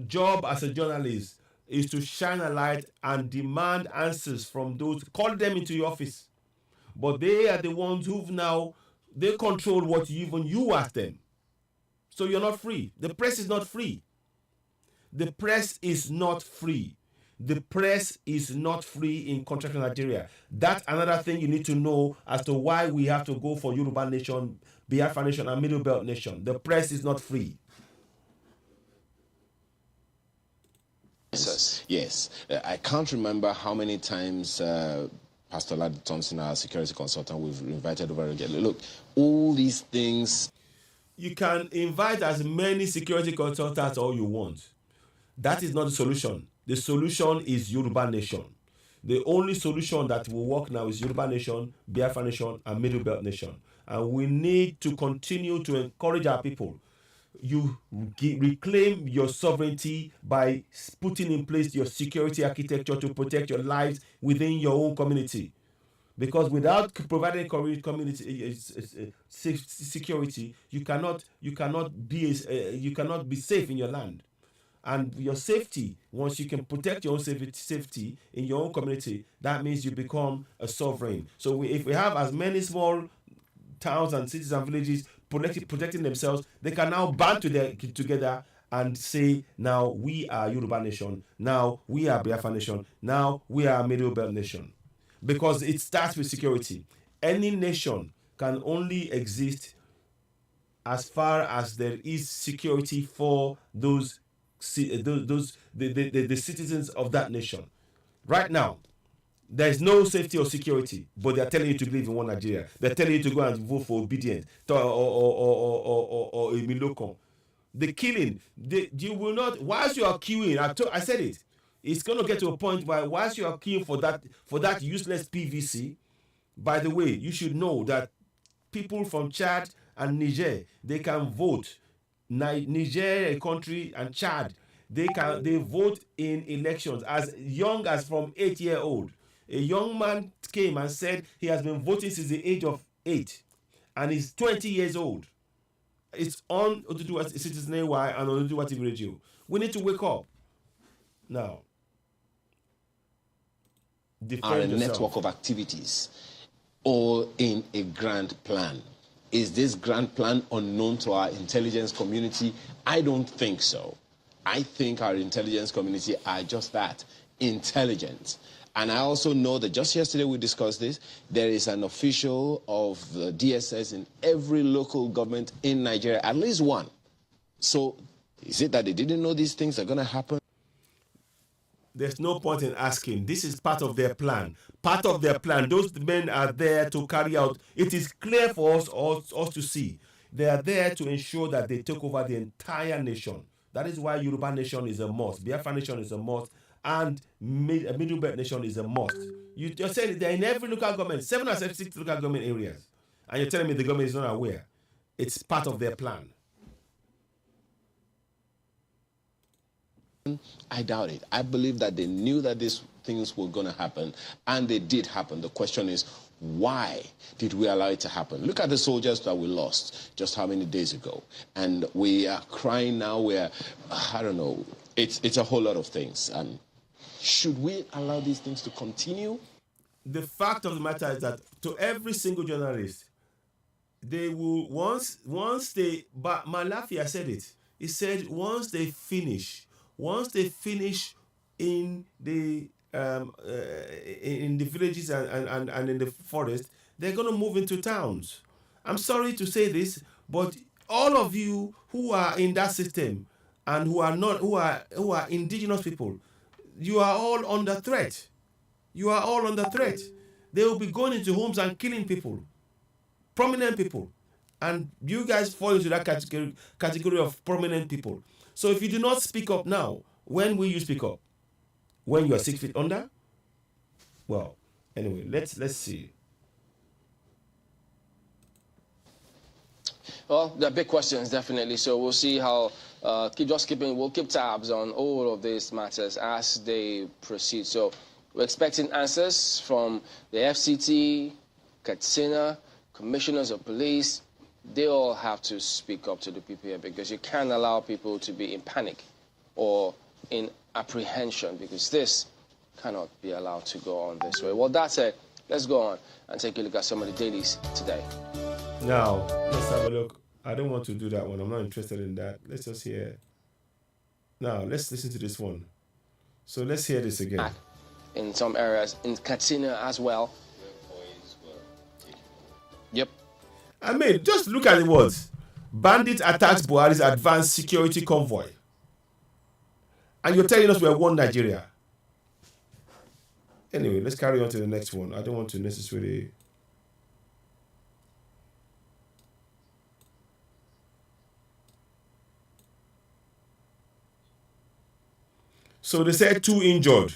job as a journalist is to shine a light and demand answers from those, call them into your office. But they are the ones they control what even you ask them. So you're not free. The press is not free. The press is not free. The press is not free in contract Nigeria. That's another thing you need to know as to why we have to go for Yoruba nation, Biafra nation, and Middle Belt nation. The press is not free. Yes. I can't remember how many times Pastor Ladi Thompson, our security consultant, we've invited over again. Look, all these things. You can invite as many security consultants all you want. That is not the solution. The solution is Yoruba nation. The only solution that will work now is Yoruba nation, Biafra nation, and Middle Belt nation. And we need to continue to encourage our people. You reclaim your sovereignty by putting in place your security architecture to protect your lives within your own community. Because without providing community security, you cannot be safe in your land. And your safety, once you can protect your own safety in your own community, that means you become a sovereign. So if we have as many small towns and cities and villages protecting themselves, they can now band together and say, now we are Yoruba nation, now we are Biafra nation, now we are Middle Belt nation. Because it starts with security. Any nation can only exist as far as there is security for the citizens of that nation. Right now, there is no safety or security, but they are telling you to live in one Nigeria. They're telling you to go and vote for obedience or Emilokon. The killing, you will not. Whilst you are queuing, I said it. It's going to get to a point where whilst you are queuing for that useless PVC. By the way, you should know that people from Chad and Niger, they can vote. Niger, a country, and Chad, they vote in elections as young as from 8-year-old. A young man came and said he has been voting since the age of 8, and he's 20 years old. It's on Oduduwa Citizen AY and on Oduduwa TV Radio. We need to wake up now. Are a network of activities, all in a grand plan. Is this grand plan unknown to our intelligence community? I don't think so. I think our intelligence community are just that, intelligent. And I also know that just yesterday we discussed this, there is an official of the DSS in every local government in Nigeria, at least one. So is it that they didn't know these things are going to happen? There's no point in asking. This is part of their plan. Part of their plan. Those men are there to carry out. It is clear for us to see. They are there to ensure that they take over the entire nation. That is why Yoruba nation is a must. Biafra nation is a must. And Middle Belt nation is a must. You're saying they're in every local government, 776 local government areas. And you're telling me the government is not aware. It's part of their plan. I doubt it. I believe that they knew that these things were going to happen, and they did happen. The question is, why did we allow it to happen? Look at the soldiers that we lost just how many days ago. And we are crying now. I don't know. It's a whole lot of things. Should we allow these things to continue? The fact of the matter is that to every single journalist, they will once they, but Malafia said it. He said once they finish in the villages and in the forest, they're going to move into towns. I'm sorry to say this, but all of you who are in that system and who are indigenous people, you are all under threat. You are all under threat. They will be going into homes and killing people, prominent people, and you guys fall into that category of prominent people. So if you do not speak up now, when will you speak up? When you are 6 feet under? Well, anyway, let's see. Well, there are big questions, definitely. So we'll see how, we'll keep tabs on all of these matters as they proceed. So we're expecting answers from the FCT, Katsina, commissioners of police. They all have to speak up to the people here, because you can't allow people to be in panic or in apprehension, because this cannot be allowed to go on this way. Well, that's it. Let's go on and take a look at some of the dailies today. Now, let's have a look. I don't want to do that one. I'm not interested in that. Let's just hear. Now, let's listen to this one. So let's hear this again. In some areas, in Katsina as well. Yep. I mean, just look at the words. Bandit attacks Buhari's advanced security convoy. And you're telling us we're one Nigeria. Anyway, let's carry on to the next one. I don't want to necessarily... So they said 2 injured.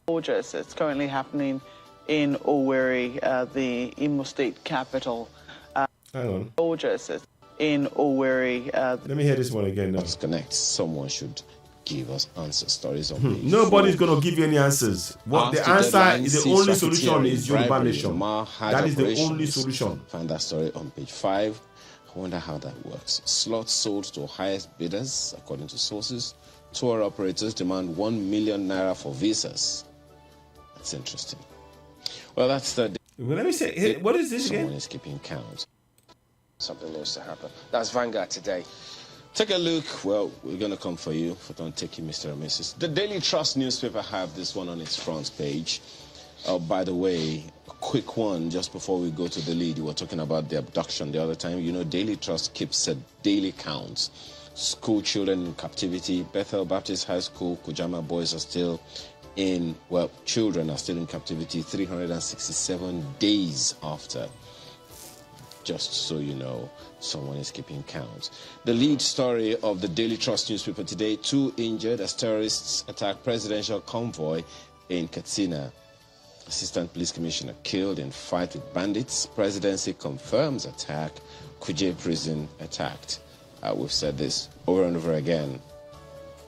Gorgeous. It's currently happening in Owerri, the Imo State capital. Hang on. Gorgeous. It's in Owerri. Let me hear this one again now. Let's connect. Someone should give us answer stories on page Nobody's 4. going to give you any answers. What the After answer deadline, is, the cease only solution racketeering, is Yoruba bribery, Nation. Hajj That is the operations. only solution. Find that story on page 5. I wonder how that works. Slots sold to highest bidders, according to sources. Tour operators demand 1 million naira for visas. That's interesting. Well, that's the... Well, let me say, hey, what is this Someone again? is keeping count. Something needs to happen. That's Vanguard today. Take a look. Well, we're going to come for you. For don't take you, Mr. and Mrs. The Daily Trust newspaper have this one on its front page. By the way, a quick one just before we go to the lead. You were talking about the abduction the other time. You know, Daily Trust keeps a daily count. School children in captivity. Bethel Baptist High School, Kujama boys are still in, well, children are still in captivity 367 days after. Just so you know, someone is keeping count. The lead story of the Daily Trust newspaper today: 2 injured as terrorists attack presidential convoy in Katsina. Assistant Police Commissioner killed in fight with bandits. Presidency confirms attack. Kuje prison attacked. We've said this over and over again.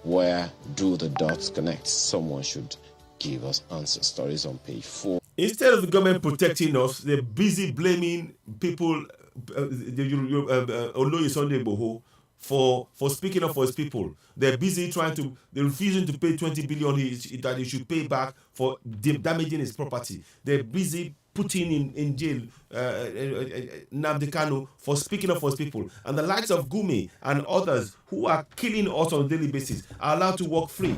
Where do the dots connect? Someone should give us answer stories on page 4. Instead of the government protecting us, they're busy blaming people, Oloye Sunday Igboho, for speaking up for his people. They're busy they're refusing to pay 20 billion that he should pay back for damaging his property. They're busy putting in jail Nnamdi Kanu for speaking up for his people. And the likes of Gumi and others who are killing us on a daily basis are allowed to walk free.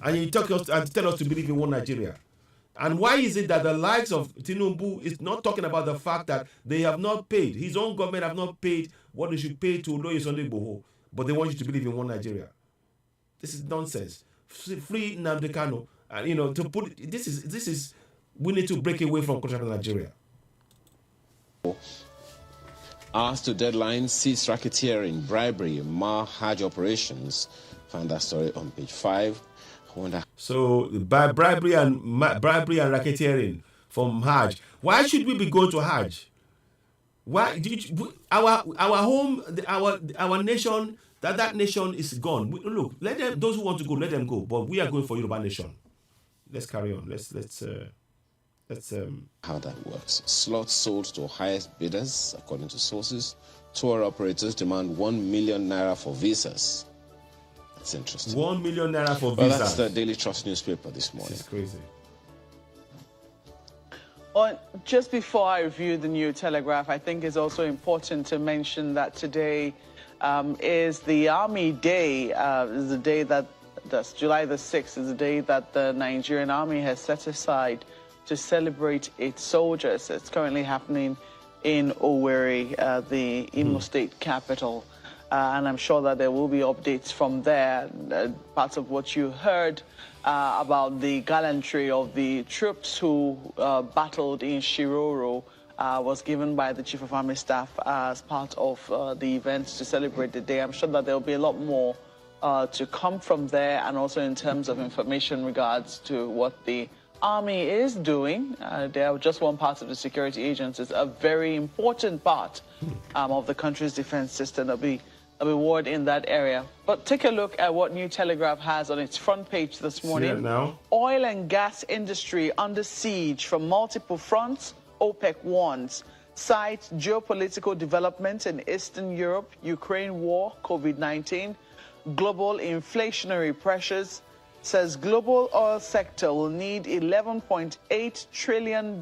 And you tell us to believe in one Nigeria. And why is it that the likes of Tinubu is not talking about the fact that they have not paid, his own government have not paid what they should pay to Oloye Sunday Igboho, but they want you to believe in one Nigeria? This is nonsense. Free Nnamdi Kanu, and to put this is we need to break away from contract Nigeria. As to deadline, cease racketeering, bribery, Hajj operations. Find that story on page 5. I wonder. So bribery and racketeering from Hajj. Why should we be going to Hajj? Why our home, our nation, that nation is gone. Look, let them. Those who want to go, let them go. But we are going for Yoruba Nation. Let's carry on. Let's Let's how that works. Slots sold to highest bidders, according to sources. Tour operators demand 1 million naira for visas. That's interesting. 1 million naira for Well, visas. that's the Daily Trust newspaper this morning. This is crazy. Just before I review the New Telegraph, I think it's also important to mention that today is the Army Day. Is the day that's July the 6th, is the day that the Nigerian Army has set aside to celebrate its soldiers. It's currently happening in Owerri, the Imo State capital. And I'm sure that there will be updates from there. Part of what you heard about the gallantry of the troops who battled in Shiroro was given by the Chief of Army Staff as part of the events to celebrate the day. I'm sure that there will be a lot more to come from there, and also in terms of information regards to what the Army is doing. They are just one part of the security agencies, a very important part of the country's defense system. There'll be a reward in that area. But take a look at what New Telegraph has on its front page this morning. See it now? Oil and gas industry under siege from multiple fronts, OPEC warns. Cites geopolitical developments in Eastern Europe, Ukraine war, COVID-19, global inflationary pressures. Says global oil sector will need $11.8 trillion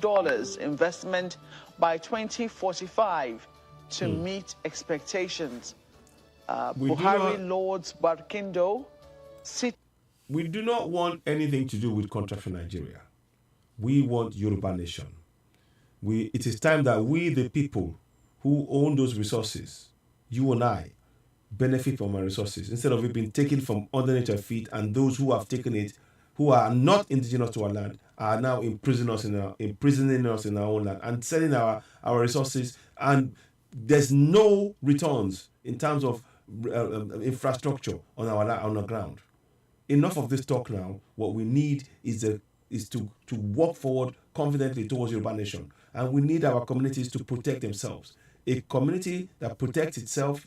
investment by 2045 to meet expectations. Buhari Lords Barkindo. We do not want anything to do with contraption Nigeria. We want Yoruba nation. It is time that we, the people who own those resources, you and I, benefit from our resources instead of it being taken from underneath our feet, and those who have taken it, who are not indigenous to our land, are now imprisoning us in our own land and selling our resources, and there's no returns in terms of infrastructure on our ground. Enough of this talk now. What we need is to walk forward confidently towards Yoruba nation, and we need our communities to protect themselves. A community that protects itself,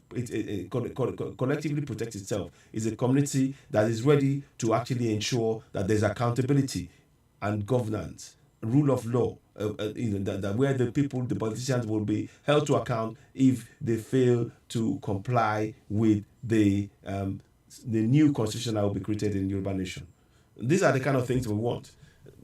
collectively protects itself, is a community that is ready to actually ensure that there's accountability and governance, rule of law, that where the people, the politicians, will be held to account if they fail to comply with the new constitution that will be created in Yoruba nation. These are the kind of things we want.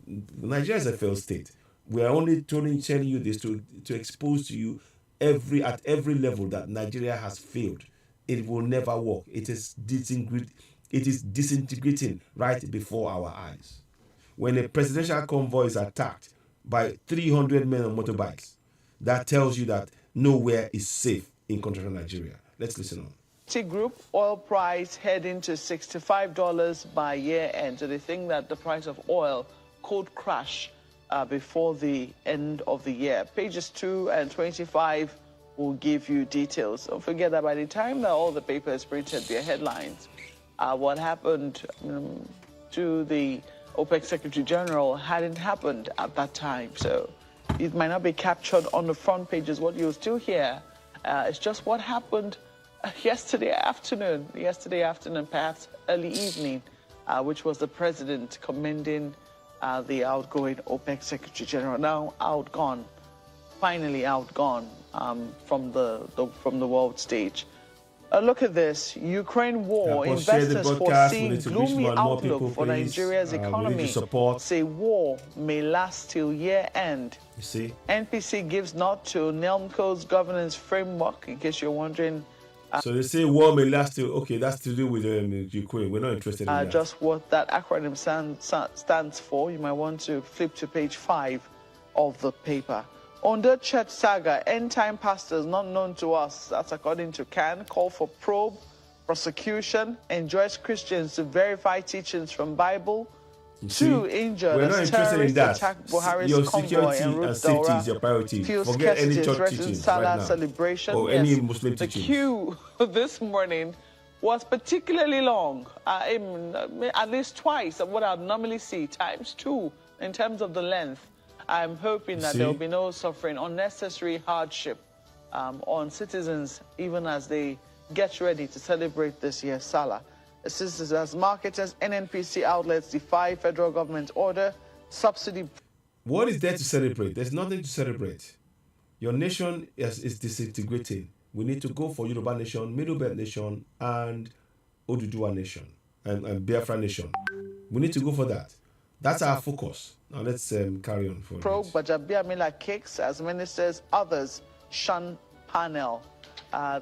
Nigeria is a failed state. We are only telling you this to expose to you at every level that Nigeria has failed. It will never work. It is disintegrating right before our eyes. When a presidential convoy is attacked by 300 men on motorbikes, that tells you that nowhere is safe in continental Nigeria. Let's listen on. Group oil price heading to $65 by year end. So they think that the price of oil could crash before the end of the year. Pages 2 and 25 will give you details. Don't forget that by the time that all the papers printed their headlines, what happened to the OPEC Secretary General hadn't happened at that time. So it might not be captured on the front pages. What you'll still hear is just what happened yesterday afternoon, perhaps early evening, which was the president commending the outgoing OPEC Secretary General, now finally outgone from the world stage. Look at this. Ukraine war. Investors foresee gloomy outlook for Nigeria's economy. Say war may last till year end. You see? NPC gives nod to NELMCO's governance framework, in case you're wondering. So they say war may last till, okay, that's to do with Ukraine. We're not interested in that. Just what that acronym stands for. You might want to flip to page 5 of the paper. Under church saga, end-time pastors not known to us, that's according to CAN, call for probe, prosecution, enjoins Christians to verify teachings from Bible. 2 injured as terrorists attack Buhari's your convoy security and safety is your priority. Forget any church teachings right now, celebration. Or any Muslim teachings. The queue this morning was particularly long, at least twice of what I'd normally see, times 2 in terms of the length. I'm hoping that there will be no suffering, unnecessary hardship on citizens, even as they get ready to celebrate this year's Salah. This is as marketers, NNPC outlets defy federal government order, subsidy. What is there to celebrate? There's nothing to celebrate. Your nation is disintegrating. We need to go for Yoruba nation, Middle Belt nation, and Oduduwa nation, and Biafra nation. We need to go for that. That's our focus. Now let's carry on for Pro it. Bajabiamila kicks as ministers, others shun panel.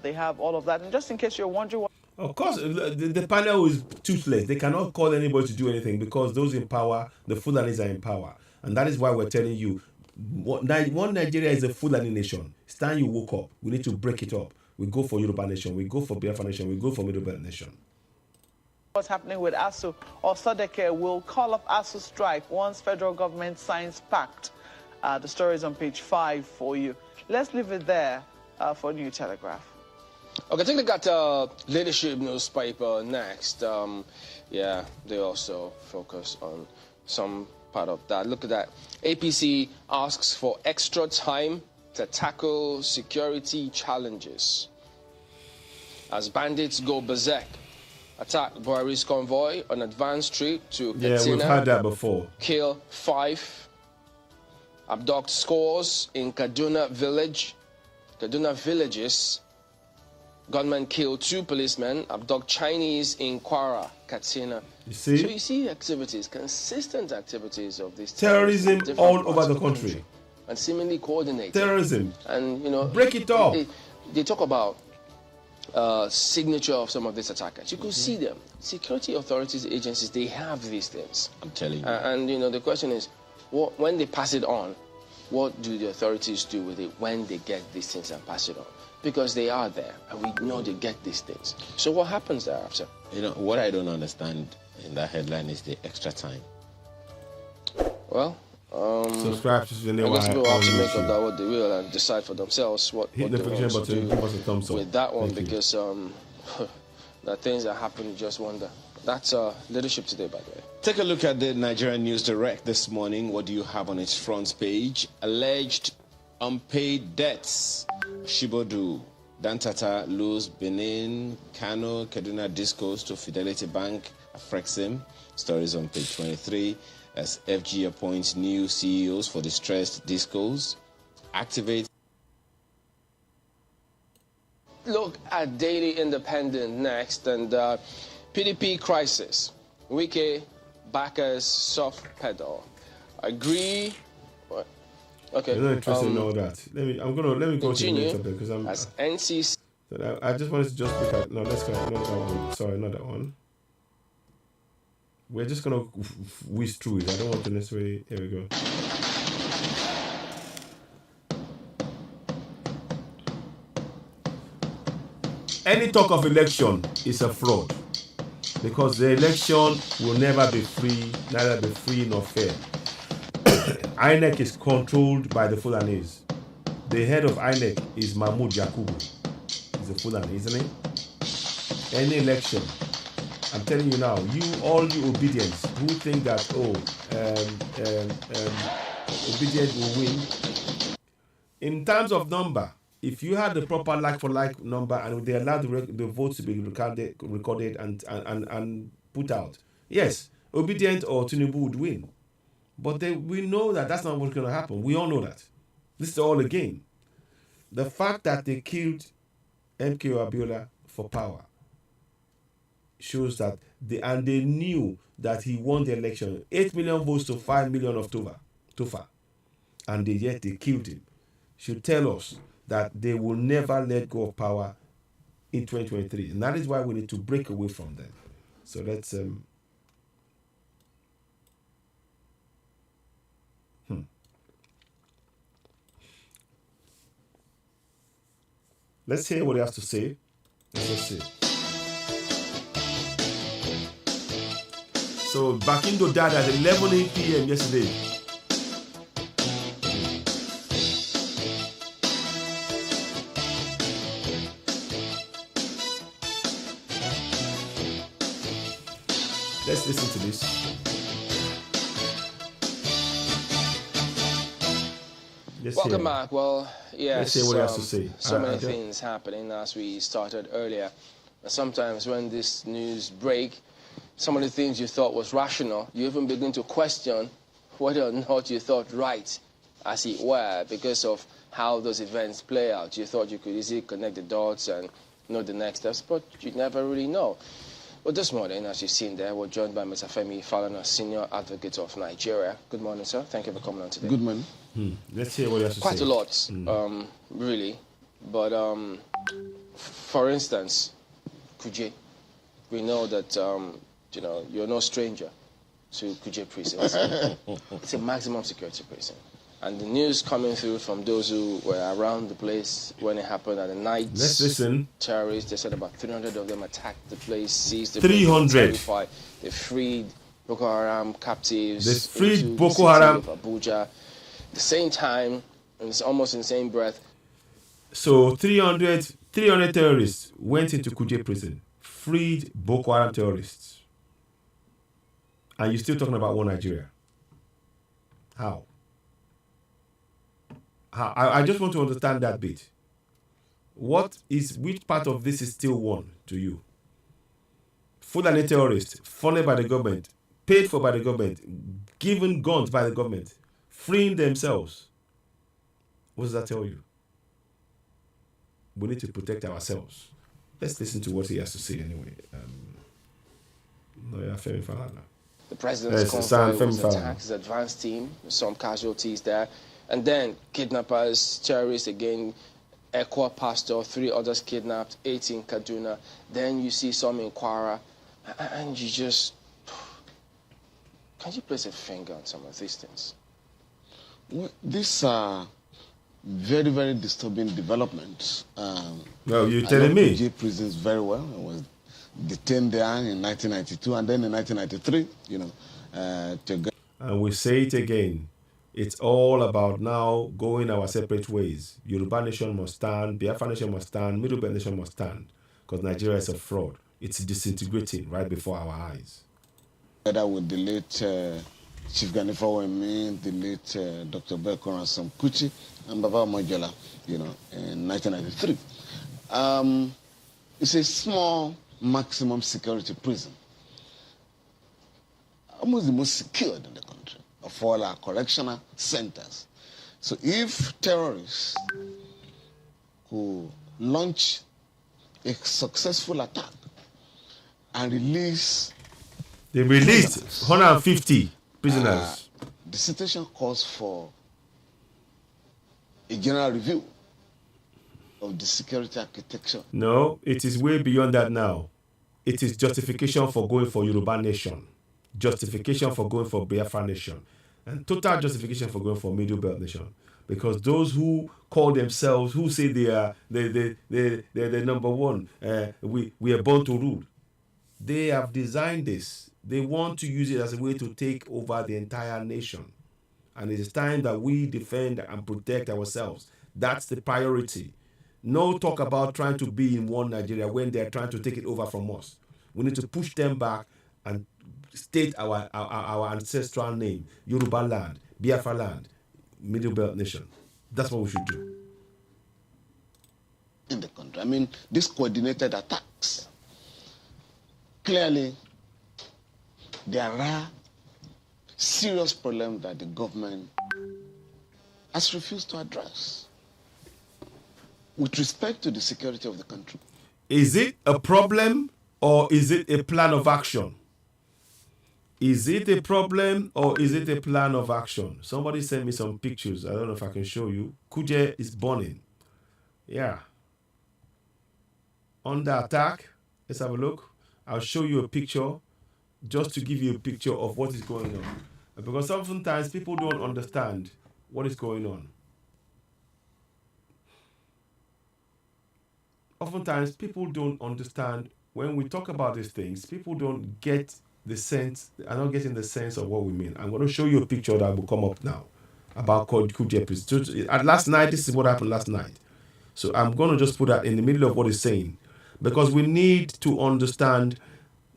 They have all of that. And just in case you're wondering what... Of course, the panel is toothless. They cannot call anybody to do anything because those in power, the Fulanis are in power. And that is why we're telling you, one Nigeria is a Fulani nation. It's time you woke up. We need to break it up. We go for Yoruba nation. We go for Biafra nation. We go for Middle Belt nation. What's happening with ASU or Sodeke will call off ASU strike once federal government signs pact. The story is on page 5 for you. Let's leave it there for New Telegraph. Okay, take a look at leadership newspaper next. Yeah, they also focus on some part of that. Look at that. APC asks for extra time to tackle security challenges as bandits go berserk. Attack Buhari's convoy on advanced trip to Katsina. Yeah, we've had that before. Kill 5. Abduct scores in Kaduna villages. Gunmen kill 2 policemen. Abduct Chinese in Kwara, Katsina. You see? So you see activities, consistent activities of this terrorism all over the country. And seemingly coordinated. Terrorism. And, you know, break it up. They talk about signature of some of these attackers. You could see them. Security authorities, agencies, they have these things. I'm telling you. And you know, the question is, when they pass it on, what do the authorities do with it when they get these things and pass it on? Because they are there, and we know they get these things. So what happens thereafter? You know, what I don't understand in that headline is the extra time. Well, subscribe to the I guess people have to make of that what they will and decide for themselves what Hit they the want button, to do give us a thumbs up. with that one. Thank you. Because the things that happen, you just wonder. That's leadership today, by the way. Take a look at the Nigerian News Direct this morning. What do you have on its front page? Alleged unpaid debts. Shibodu, Dantata lose Benin, Kano, Kaduna Discos to Fidelity Bank, Afrexim. Stories on page 23. As FG appoints new CEOs for distressed discos. Activate. Look at Daily Independent next, and PDP crisis. Wike backers soft pedal. Agree. What? Okay. You're not interested in all that. Let me go to the next topic because I'm. As NCC. I just wanted to just look at. No, let's go. Not that one. Sorry, not that one. We're just gonna whiz through it. I don't want to necessarily. Here we go. Any talk of election is a fraud because the election will never be free, neither be free nor fair. INEC is controlled by the Fulanis. The head of INEC is Mahmoud Yakubu. He's a Fulani, isn't he? Any election, I'm telling you now, all you obedience who think that obedient will win. In terms of number, if you had the proper like-for-like number and they allowed the votes to be recorded and put out, yes, Obedient or Tinubu would win. But we know that that's not what's going to happen. We all know that. This is all a game. The fact that they killed MKO Abiola for power shows that they knew that he won the election. 8 million votes to 5 million of Tofa. And yet they killed him. Should tell us that they will never let go of power in 2023. And that is why we need to break away from them. So let's let's hear what he has to say. Let's see. So Bakindo died at 11 p.m. yesterday. Let's listen to this. Welcome back. Well, yes, let's hear what he has to say. So many things happening as we started earlier. Sometimes when this news break, some of the things you thought was rational, you even begin to question whether or not you thought right, as it were, because of how those events play out. You thought you could easily connect the dots and know the next steps, but you never really know. Well, this morning, as you've seen there, we're joined by Mr. Femi Falana, Senior Advocate of Nigeria. Good morning, sir. Thank you for coming on today. Good morning. Let's hear what you have to Quite say. a lot, really. But, for instance, Kuje, we know that, you're no stranger to Kuje prisons. It's a maximum security prison. And the news coming through from those who were around the place when it happened at the night. Let's listen. Terrorists, they said about 300 of them attacked the place, seized the 300. place. They freed Boko Haram captives. They freed into Boko the city Haram. of Abuja. At the same time, and it's almost in the same breath. So 300 terrorists went into Kuje prison, freed Boko Haram terrorists. And you're still talking about one Nigeria. How? I just want to understand that bit. Which part of this is still one to you? Fulani terrorists, funded by the government, paid for by the government, given guns by the government, freeing themselves. What does that tell you? We need to protect ourselves. Let's listen to what he has to say anyway. Lawyer Femi Falana. The president's convoy was attacked, his advance team, some casualties there. And then kidnappers, terrorists again, Ekwa pastor, 3 others kidnapped, 8 in Kaduna. Then you see some in Kwara. And you just... Can you place a finger on some of these things? Well, these are very, very disturbing developments. Well, you're telling me. Kuje prisons very well. I was detained there in 1992 and then in 1993, And we say it again. It's all about now going our separate ways. Yoruba nation must stand, Biafra nation must stand, Middle Belt nation must stand. Because Nigeria is a fraud. It's disintegrating right before our eyes. Together with the late Chief Ganifa Wemi, the late Dr. Belkor and Sam Kuchi, and Baba Mojola, in 1993. It's a small maximum security prison. Almost the most secured in the country of all our correctional centers. So if terrorists who launch a successful attack and release... They released 150 prisoners. The situation calls for a general review of the security architecture. No, it is way beyond that now. It is justification for going for Yoruba nation. Justification for going for Biafra nation. And total justification for going for Middle Belt nation. Because those who call themselves, who say they're the number one, we are born to rule. They have designed this. They want to use it as a way to take over the entire nation. And it is time that we defend and protect ourselves. That's the priority. No talk about trying to be in one Nigeria when they're trying to take it over from us. We need to push them back and state our ancestral name, Yoruba land, Biafra land, Middle Belt nation. That's what we should do. In the country. I mean, these coordinated attacks, clearly there are serious problems that the government has refused to address with respect to the security of the country. Is it a problem or is it a plan of action? Is it a problem or is it a plan of action? Somebody sent me some pictures. I don't know if I can show you. Kuje is burning. Yeah. Under attack. Let's have a look. I'll show you a picture just to give you a picture of what is going on. Because sometimes people don't understand what is going on. Oftentimes people don't understand when we talk about these things, people don't get the sense, are not getting the sense of what we mean. I'm going to show you a picture that will come up now about Kuje prison. Last night, this is what happened last night. So I'm going to just put that in the middle of what he's saying. Because we need to understand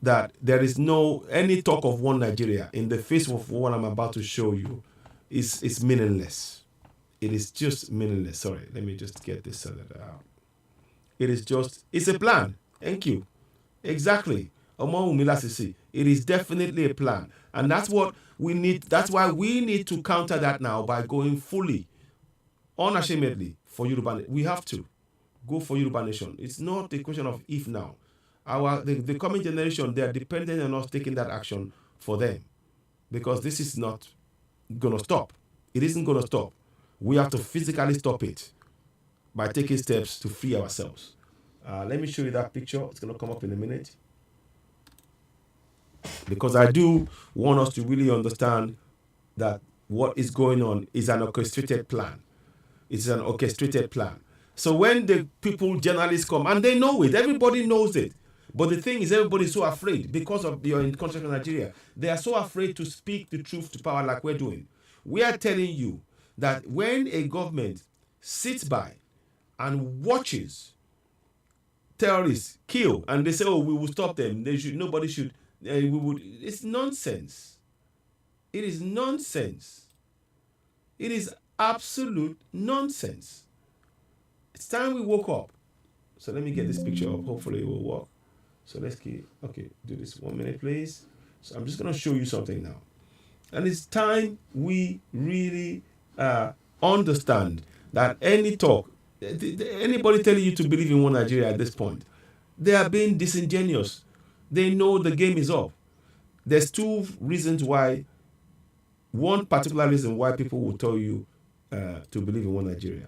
that there is no, any talk of one Nigeria in the face of what I'm about to show you is meaningless. It is just meaningless. Sorry, let me just get this out. It is just, it's a plan. Thank you. Exactly. It is definitely a plan. And that's what we need. That's why we need to counter that now by going fully, unashamedly for Yoruba. We have to go for Yoruba Nation. It's not a question of if now. The coming generation, they are dependent on us taking that action for them, because this is not going to stop. It isn't going to stop. We have to physically stop it by taking steps to free ourselves. Let me show you that picture. It's going to come up in a minute, because I do want us to really understand that what is going on is an orchestrated plan. It's an orchestrated plan. So when the people, journalists come, and they know it, everybody knows it. But the thing is, everybody's so afraid because of you're in Contraption Nigeria. They are so afraid to speak the truth to power like we're doing. We are telling you that when a government sits by and watches terrorists kill, and they say, "Oh, we will stop them. Nobody should." We would. It's nonsense. It is nonsense. It is absolute nonsense. It's time we woke up. So let me get this picture up. Hopefully it will work. So let's keep. Okay, do this 1 minute, please. So I'm just going to show you something now. And it's time we really understand that any talk, anybody telling you to believe in one Nigeria at this point, they are being disingenuous. They know the game is up. There's two reasons why. One particular reason why people will tell you to believe in one Nigeria.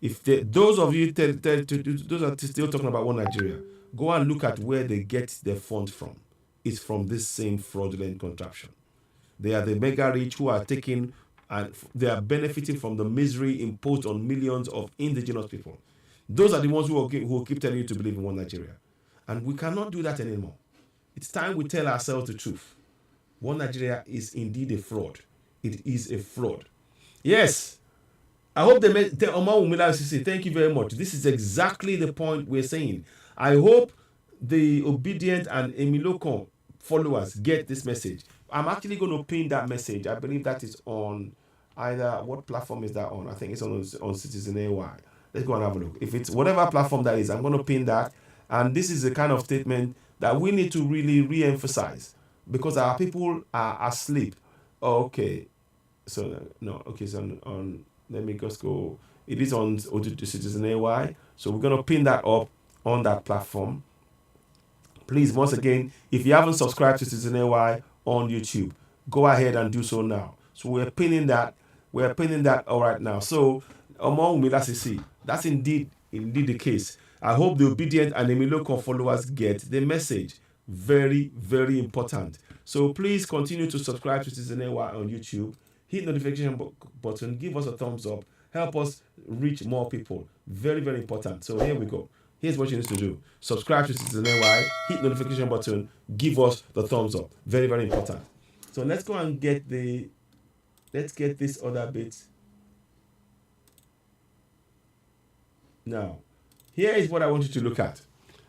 If those of you those are still talking about one Nigeria, go and look at where they get their funds from. It's from this same fraudulent contraption. They are the mega rich who are taking and they are benefiting from the misery imposed on millions of indigenous people. Those are the ones who will keep telling you to believe in one Nigeria. And we cannot do that anymore. It's time we tell ourselves the truth. One Nigeria is indeed a fraud. It is a fraud. Yes. I hope thank you very much. This is exactly the point we're saying. I hope the obedient and Emilokon followers get this message. I'm actually going to pin that message. I believe that is on either, what platform is that on? I think it's on Citizen AY. Let's go and have a look. If it's whatever platform that is, I'm going to pin that. And this is the kind of statement that we need to really re-emphasize, because our people are asleep. Oh, okay. So, no, okay, so on let me just go. It is on Citizen AY. So we're going to pin that up on that platform. Please, once again, if you haven't subscribed to Citizen AY on YouTube, go ahead and do so now. So we're pinning that. We're pinning that all right now. So, that's indeed the case. I hope the obedient and Emilokon followers get the message. Very, very important. So please continue to subscribe to Citizen AY on YouTube. Hit the notification button. Give us a thumbs up. Help us reach more people. Very, very important. So here we go. Here's what you need to do. Subscribe to Citizen AY. Hit the notification button. Give us the thumbs up. Very, very important. So let's go and get this other bit. Now, here is what I want you to look at.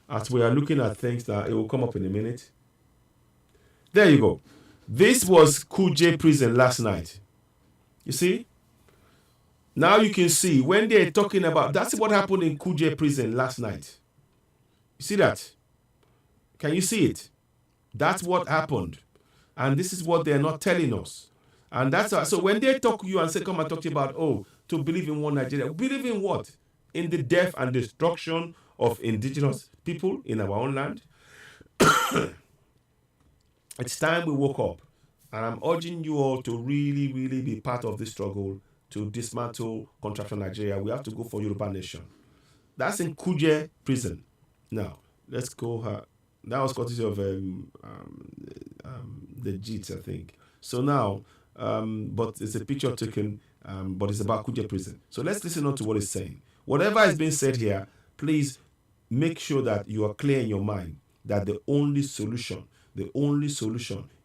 As we are looking at things that it will come up in a minute. There you go. This was Kuje prison last night. You see? Now you can see when they're talking about, that's what happened in Kuje prison last night. You see that? Can you see it? That's what happened. And this is what they're not telling us. And that's so when they talk to you and say, come and talk to you about, to believe in one Nigeria. Believe in what? In the death and destruction of indigenous people in our own land. It's time we woke up. And I'm urging you all to really, really be part of this struggle to dismantle Contraption Nigeria. We have to go for Yoruba Nation. That's in Kuje prison. Now, let's go. That was courtesy of the JIT, I think. So now, but it's a picture taken, but it's about Kuje prison. So let's listen on to what it's saying. Whatever is being said here, please make sure that you are clear in your mind that the only solution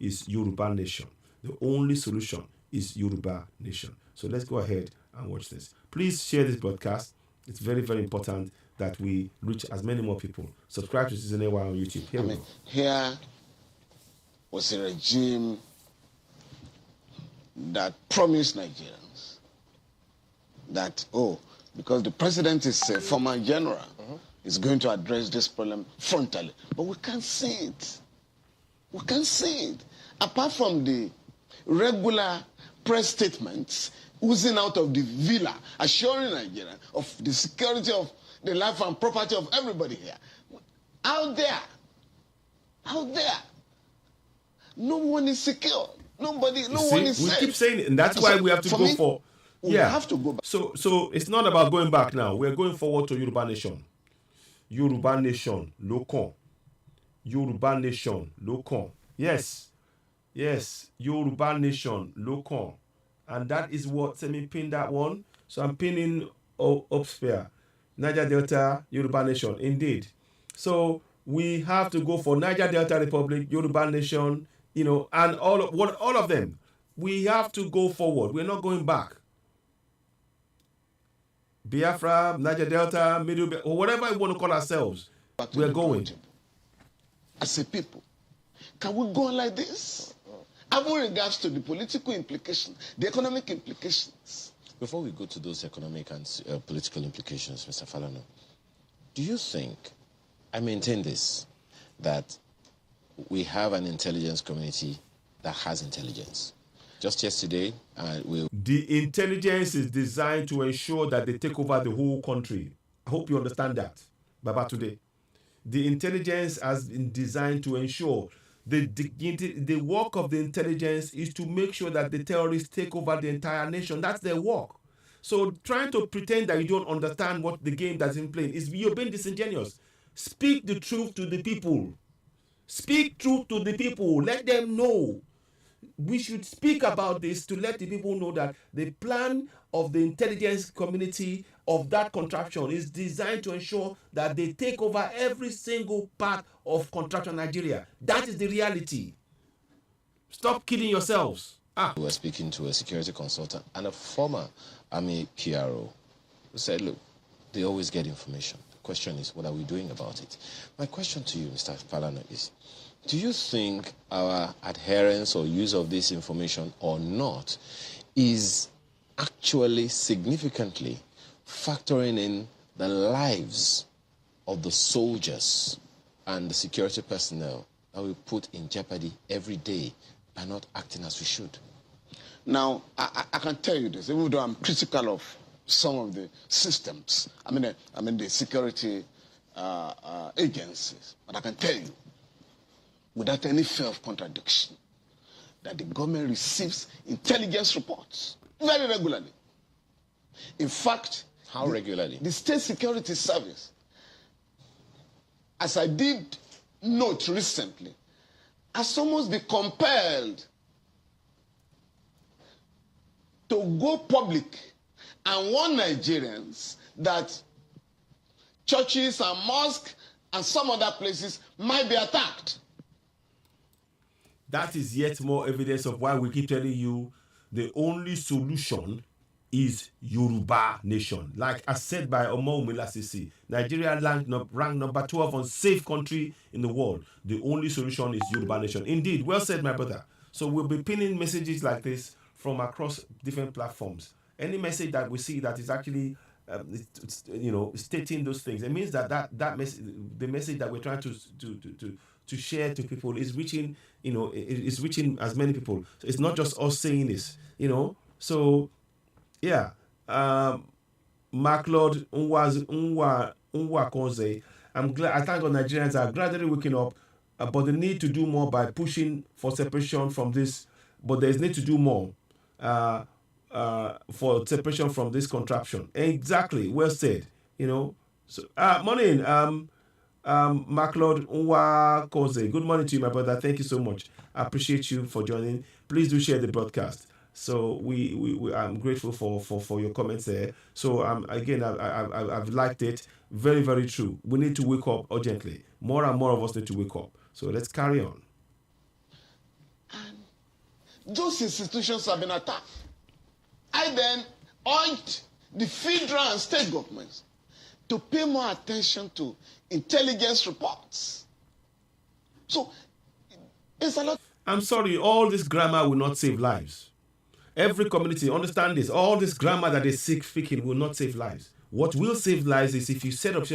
is Yoruba Nation. The only solution is Yoruba Nation. So let's go ahead and watch this. Please share this broadcast. It's very, very important that we reach as many more people. Subscribe to Citizen AY on YouTube. Here was a regime that promised Nigerians that, because the president is a former general, is going to address this problem frontally. But we can't see it. We can't see it. Apart from the regular press statements oozing out of the villa, assuring Nigeria of the security of the life and property of everybody here. Out there, no one is secure. No one is we safe. keep saying it, and that's why we have to go for. We have to go back. So it's not about going back now. We're going forward to Yoruba Nation. Yoruba Nation, Lokon. Yoruba Nation, Lokon. Yes, Yoruba Nation, Lokon. And that is what, let me pin that one. So I'm pinning upsphere. Niger Delta, Yoruba Nation, indeed. So we have to go for Niger Delta Republic, Yoruba Nation, and all of them. We have to go forward. We're not going back. Biafra, Niger Delta, Middle, or whatever we want to call ourselves, we're going. As a people, can we go on like this? Having regards to the political implications, the economic implications. Before we go to those economic and political implications, Mr. Falano, do you think, I maintain this, that we have an intelligence community that has intelligence? Just yesterday, the intelligence is designed to ensure that they take over the whole country. I hope you understand that, Baba, today. The intelligence has been designed to ensure the work of the intelligence is to make sure that the terrorists take over the entire nation. That's their work. So trying to pretend that you don't understand what the game that's in play is, you're being disingenuous. Speak the truth to the people. Speak truth to the people. Let them know. We should speak about this to let the people know that the plan of the intelligence community of that contraption is designed to ensure that they take over every single part of contraption Nigeria. That is the reality. Stop kidding yourselves. We were speaking to a security consultant and a former Army PRO who said, look, they always get information. The question is, what are we doing about it? My question to you, Mr. Falano, is, do you think our adherence or use of this information or not is actually significantly factoring in the lives of the soldiers and the security personnel that we put in jeopardy every day by not acting as we should? Now, I can tell you this, even though I'm critical of some of the systems, I mean the security agencies, but I can tell you, without any fear of contradiction, that the government receives intelligence reports very regularly. In fact, how regularly? The State Security Service, as I did note recently, has almost been compelled to go public and warn Nigerians that churches and mosques and some other places might be attacked. That is yet more evidence of why we keep telling you the only solution is Yoruba Nation. Like I said by Omo Milasisi, Nigeria ranked number 12 on safe country in the world. The only solution is Yoruba Nation. Indeed, well said, my brother. So we'll be pinning messages like this from across different platforms. Any message that we see that is actually stating those things, it means that the message that we're trying to share to people is reaching, is reaching as many people. So it's not just us saying this, So, yeah. Mark Lord Unwa Konze, I thank God Nigerians are gradually waking up, but they need to do more by pushing for separation from this. But there's need to do more for separation from this contraption. Exactly, well said. So morning, Mark Lord Unwa Konze. Good morning to you, my brother. Thank you so much. I appreciate you for joining. Please do share the broadcast. So I'm grateful for your comments there. So again, I've liked it. Very, very true. We need to wake up urgently. More and more of us need to wake up. So let's carry on. And those institutions have been attacked. I then urged the federal and state governments to pay more attention to intelligence reports. So it's a lot. I'm sorry, all this grammar will not save lives. Every community, understand this, all this grammar that they seek speaking will not save lives. What will save lives is if you set up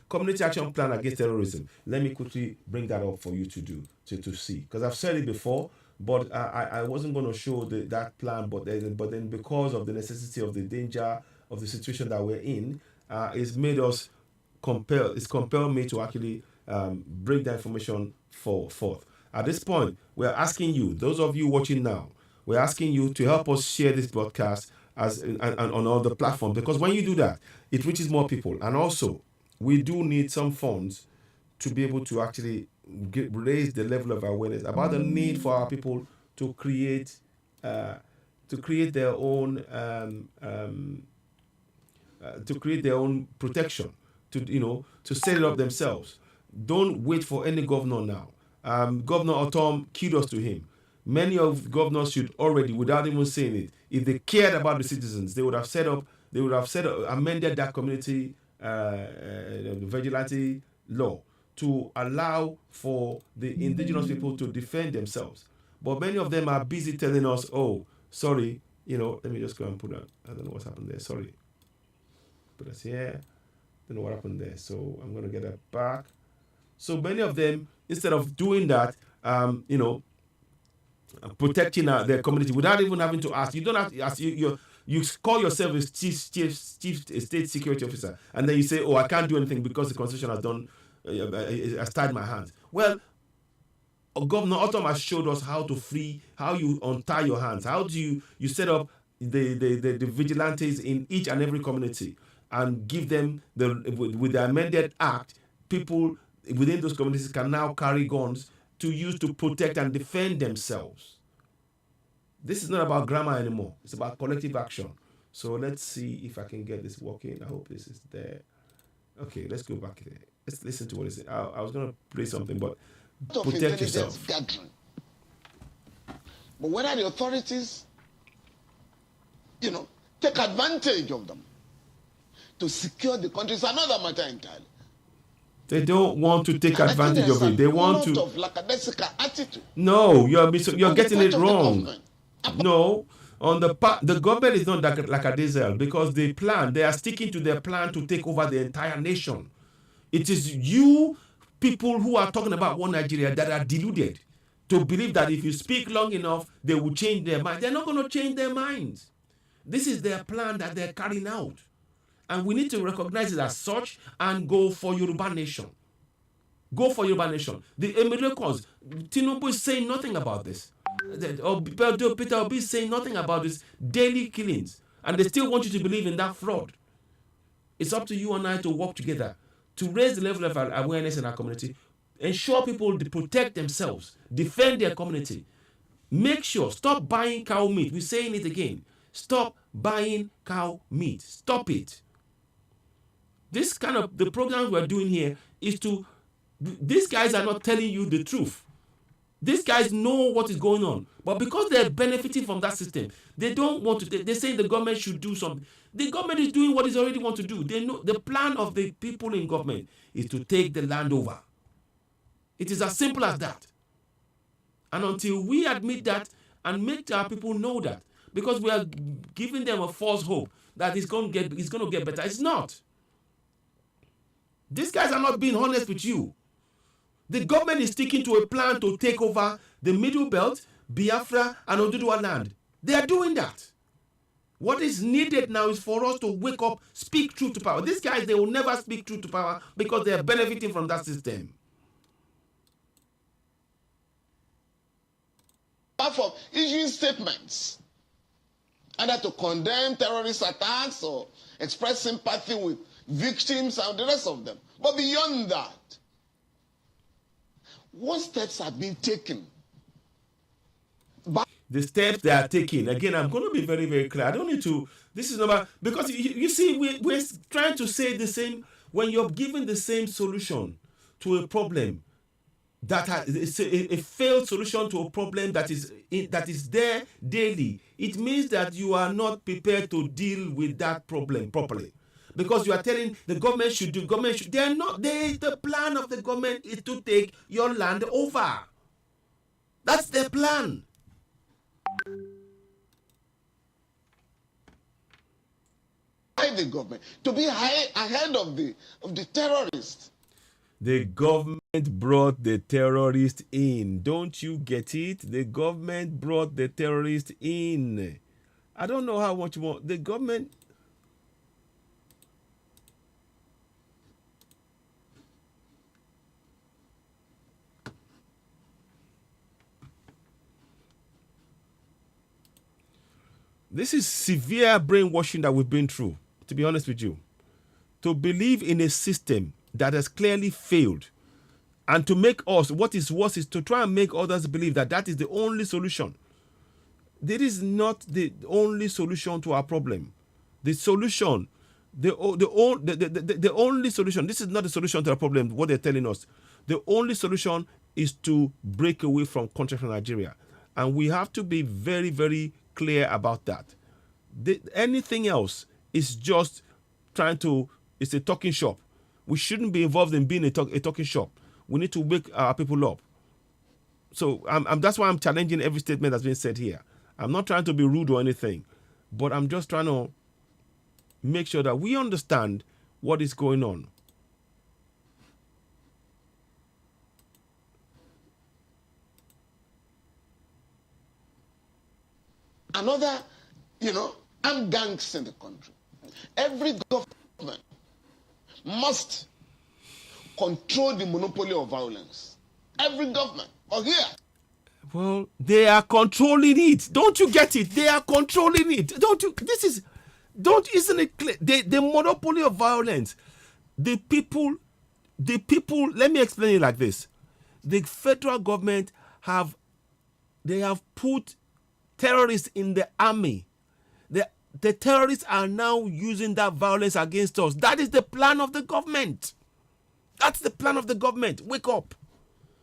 community action plan against terrorism. Let me quickly bring that up for you to see, because I've said it before, but I wasn't going to show that plan, but then because of the necessity of the danger of the situation that we're in, it's made us compelled me to actually bring that information forth. At this point, we're asking you, those of you watching now, we're asking you to help us share this broadcast and on all the platforms, because when you do that, it reaches more people. And also, we do need some funds to be able to actually raise the level of awareness about the need for our people to create their own protection, to set it up themselves. Don't wait for any governor now. Governor Otom, kudos to him. Many of governors should already, without even saying it, if they cared about the citizens, they would have amended that community vigilante law to allow for the indigenous people to defend themselves. But many of them are busy telling us, oh, sorry, let me just go and put that. I don't know what's happened there. Sorry. Put us here. Don't know what happened there. So I'm going to get that back. So many of them, instead of doing that, protecting their community without even having to ask. You don't have to ask. You call yourself a chief state security officer, and then you say, "Oh, I can't do anything because the constitution has tied my hands." Well, Governor Otom has showed us how you untie your hands. How do you set up the vigilantes in each and every community and give them with the amended act, people within those communities can now carry guns to use to protect and defend themselves. This is not about grammar anymore. It's about collective action. So let's see if I can get this working. I hope this is there. Okay, let's go back there. Let's listen to what it says. I was going to play something, but protect yourself. Gathering. But whether the authorities, take advantage of them to secure the country is another matter entirely. They don't want to take advantage of it. They want to. Of lackadaisical attitude. No, you're getting it wrong. No, the government is not lackadaisical because they are sticking to their plan to take over the entire nation. It is you people who are talking about one Nigeria that are deluded to believe that if you speak long enough, they will change their mind. They're not going to change their minds. This is their plan that they're carrying out. And we need to recognize it as such and go for Yoruba Nation. Go for Yoruba Nation. The Emirecons, Tinubu is saying nothing about this. Peter Obi is saying nothing about this daily killings. And they still want you to believe in that fraud. It's up to you and I to work together to raise the level of awareness in our community, ensure people protect themselves, defend their community. Make sure, stop buying cow meat. We're saying it again. Stop buying cow meat. Stop it. This kind of, the program we're doing here is these guys are not telling you the truth. These guys know what is going on. But because they're benefiting from that system, they don't want to, they're saying the government should do something. The government is doing what it already wants to do. They know the plan of the people in government is to take the land over. It is as simple as that. And until we admit that and make our people know that, because we are giving them a false hope that it's going to get better. It's not. These guys are not being honest with you. The government is sticking to a plan to take over the Middle Belt, Biafra, and Oduduwa land. They are doing that. What is needed now is for us to wake up, speak truth to power. These guys, they will never speak truth to power because they are benefiting from that system. Apart from issuing statements, either to condemn terrorist attacks or express sympathy with victims and the rest of them. But beyond that, what steps have been taken? The steps they are taking, again, I'm going to be very, very clear. I don't need to, this is not, because you see, we're trying to say the same, when you're given the same solution to a problem, it's a failed solution to a problem that is there daily, it means that you are not prepared to deal with that problem properly. Because you are telling the government should do, they are not, the plan of the government is to take your land over. That's their plan. by the government to be ahead of the terrorists. The government brought the terrorist in. Don't you get it? The government brought the terrorist in. I don't know how much more. The government. This is severe brainwashing that we've been through, to be honest with you. To believe in a system that has clearly failed, and to make us, what is worse is to try and make others believe that that is the only solution. That is not the only solution to our problem. The solution, the only solution, this is not the solution to our problem, what they're telling us. The only solution is to break away from contraption Nigeria. And we have to be very, very clear about that. Anything else is just it's a talking shop. We shouldn't be involved in being a talking shop. We need to wake our people up. So that's why I'm challenging every statement that's been said here. I'm not trying to be rude or anything, but I'm just trying to make sure that we understand what is going on. Another, armed gangs in the country. Every government must control the monopoly of violence. Every government. Or here. Well, they are controlling it. Don't you get it? They are controlling it. Isn't it clear? The monopoly of violence. The people, let me explain it like this. The federal government have put terrorists in the army. The terrorists are now using that violence against us. That is the plan of the government. That's the plan of the government. Wake up.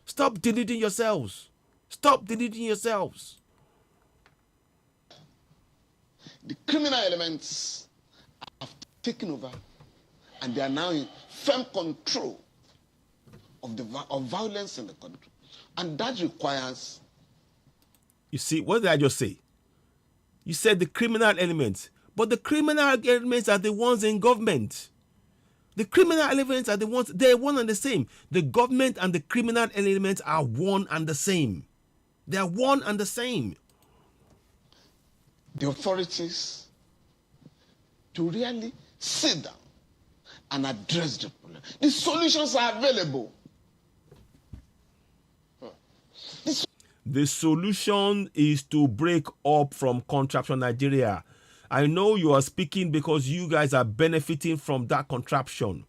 Stop deluding yourselves. Stop deluding yourselves. The criminal elements have taken over, and they are now in firm control of violence in the country. And that requires... You see, what did I just say? You said the criminal elements, but the criminal elements are the ones in government. The criminal elements are the ones, they're one and the same. The government and the criminal elements are one and the same. They are one and the same. The authorities to really sit down and address the problem. The solutions are available. The solution is to break up from contraption Nigeria. I know you are speaking because you guys are benefiting from that contraption.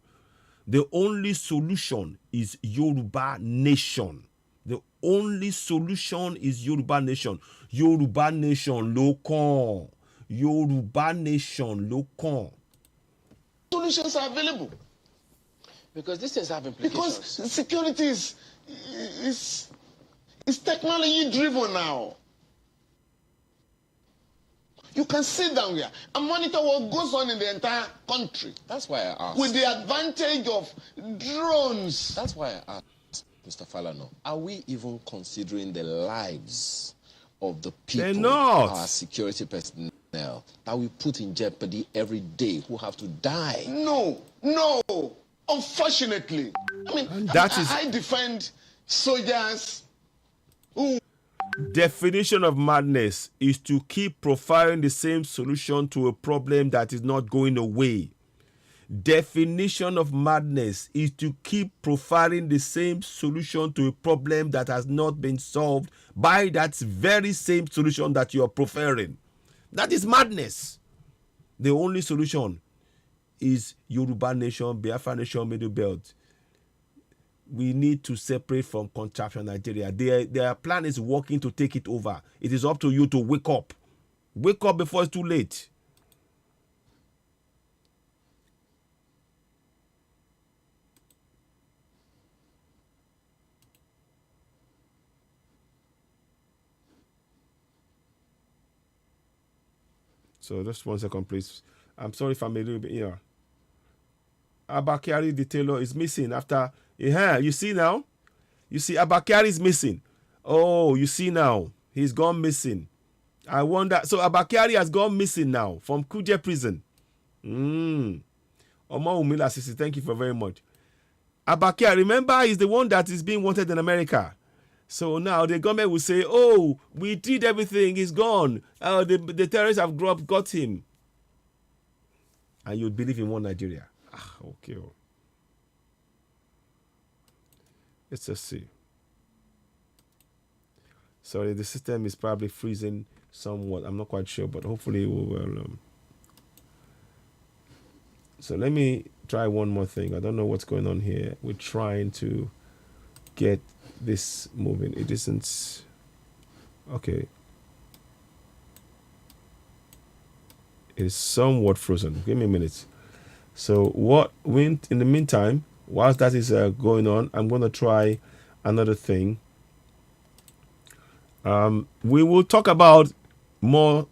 The only solution is Yoruba nation. The only solution is Yoruba nation. Yoruba nation lokan. Yoruba nation lokan. Solutions are available. Because these things have implications. Because security is technology driven now. You can sit down here and monitor what goes on in the entire country. That's why I asked. With the advantage of drones. That's why I asked, Mr. Falano, are we even considering the lives of the people, our security personnel, that we put in jeopardy every day, who have to die? No. Unfortunately. I mean, I defend soldiers who... Definition of madness is to keep profiling the same solution to a problem that is not going away. Definition of madness is to keep profiling the same solution to a problem that has not been solved by that very same solution that you are profiling. That is madness. The only solution is Yoruba nation, Biafra nation, Middle Belt. We need to separate from contraption Nigeria. Their plan is working to take it over. It is up to you to wake up. Wake up before it's too late. So just 1 second, please. I'm sorry if I'm a little bit here. Abakari the tailor is missing after... Yeah, you see now? You see, Abakari is missing. Oh, you see now. He's gone missing. I wonder. So Abakari has gone missing now from Kuje prison. Oma Umila Sisi, thank you for very much. Abakia, remember, is the one that is being wanted in America. So now the government will say, oh, we did everything, he's gone. The terrorists have got him. And you'd believe in one Nigeria. Okay. Let's just see. Sorry, the system is probably freezing somewhat. I'm not quite sure, but hopefully we will. So let me try one more thing. I don't know what's going on here. We're trying to get this moving. It isn't. Okay. It is somewhat frozen. Give me a minute. So in the meantime, whilst that is going on, I'm going to try another thing. We will talk about more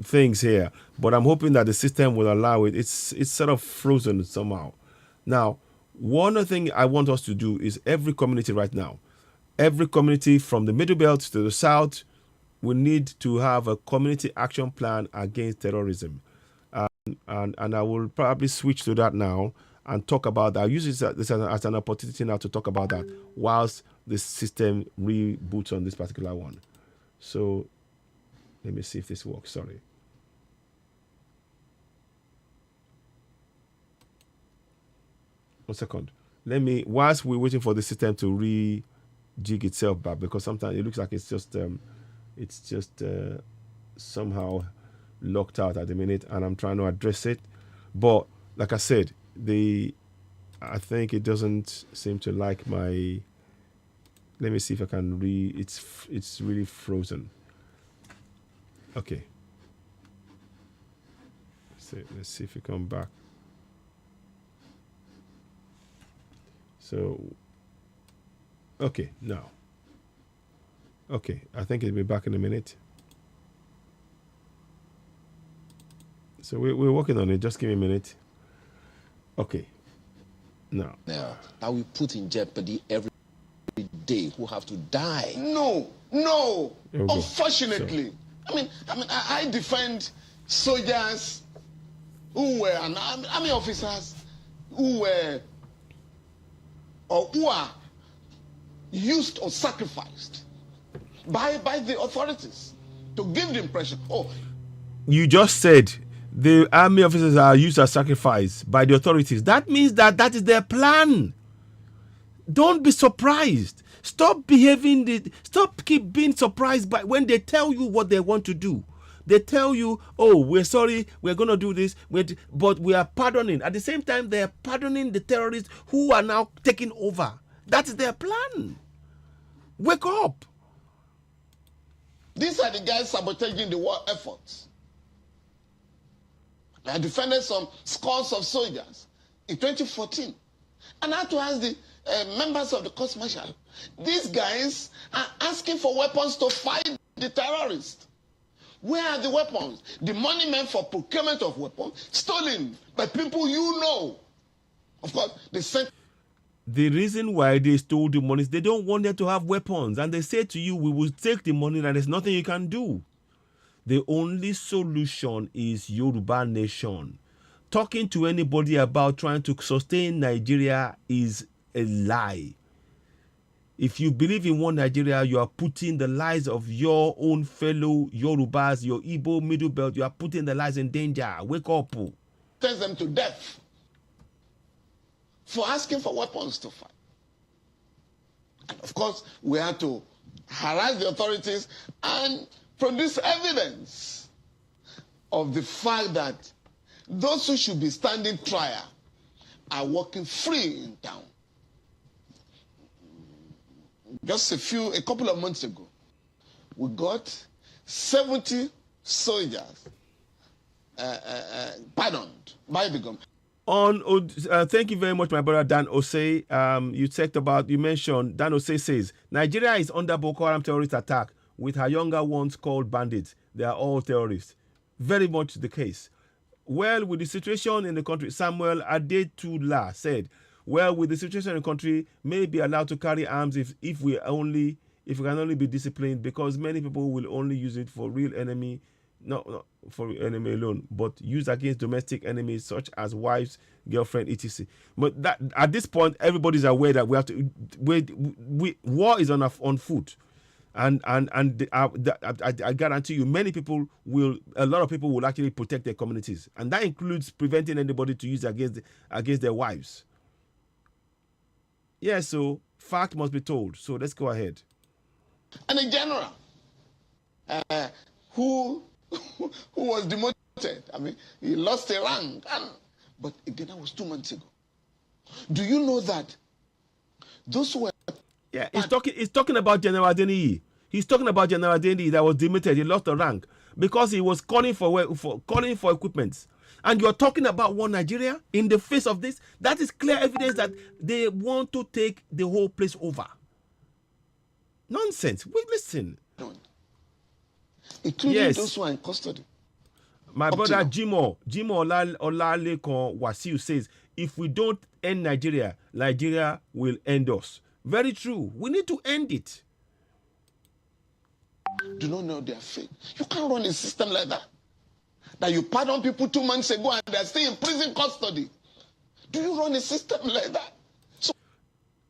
things here, but I'm hoping that the system will allow it. It's sort of frozen somehow. Now, one other thing I want us to do is every community right now, every community from the Middle Belt to the South, we need to have a community action plan against terrorism. And I will probably switch to that now and talk about that. I'll use this as an opportunity now to talk about that whilst the system reboots on this particular one. So let me see if this works. Sorry. One second. Whilst we're waiting for the system to rejig itself back, because sometimes it looks like it's just somehow locked out at the minute, and I'm trying to address it. But like I said, I think it doesn't seem to like my. Let me see if I can it's really frozen. Okay. Let's see if we come back. So, okay, now. Okay, I think it'll be back in a minute. So we're working on it. Just give me a minute. Okay. Now that we put in jeopardy every day who have to die. No. Unfortunately, so. I defend soldiers who were army officers who were or who are used or sacrificed by the authorities to give the impression. You just said the army officers are used as sacrifice by the authorities. That means that is their plan. Don't be surprised. Stop keep being surprised by when they tell you what they want to do. They tell you, oh, we're sorry, we're going to do this, but we are pardoning. At the same time, they are pardoning the terrorists who are now taking over. That is their plan. Wake up. These are the guys sabotaging the war efforts. I defended some scores of soldiers in 2014. And I had to ask the members of the court martial, these guys are asking for weapons to fight the terrorists. Where are the weapons? The money meant for procurement of weapons stolen by people you know. Of course, they sent. The reason why they stole the money is they don't want them to have weapons. And they say to you, we will take the money and there's nothing you can do. The only solution is Yoruba Nation. Talking to anybody about trying to sustain Nigeria is a lie. If you believe in one Nigeria, you are putting the lives of your own fellow Yorubas, your Igbo Middle Belt, you are putting the lives in danger. Wake up. Sentence them to death for asking for weapons to fight. And of course, we had to harass the authorities and produce evidence of the fact that those who should be standing trial are walking free in town. Just a couple of months ago, we got 70 soldiers pardoned by the government. Thank you very much, my brother Dan Osei. You mentioned Dan Osei says Nigeria is under Boko Haram terrorist attack with her younger ones called bandits. They are all terrorists. Very much the case. Well, with the situation in the country, Samuel Adetula said, well, with the situation in the country, may be allowed to carry arms if we can only be disciplined, because many people will only use it for real enemy not for enemy alone, but used against domestic enemies such as wives, girlfriend, etc. But that at this point, everybody's aware that we have to. War is on foot, and I guarantee you, a lot of people will actually protect their communities, and that includes preventing anybody to use against their wives. Yeah, so fact must be told. So let's go ahead. And a general who was demoted. I mean, he lost a rank. But again, that was 2 months ago. Do you know that those who were... Yeah, he's talking about General Adeniyi. He's talking about General Adeniyi that was demoted. He lost the rank because he was calling for equipment. And you're talking about one Nigeria in the face of this? That is clear evidence that they want to take the whole place over. Nonsense. Wait, listen. Including those who are in custody. My brother Jimo Olalekan Wasiu says, if we don't end Nigeria, Nigeria will end us. Very true. We need to end it. Do not know their fate. You can't run a system like that. That you pardon people 2 months ago and they're still in prison custody. Do you run a system like that? So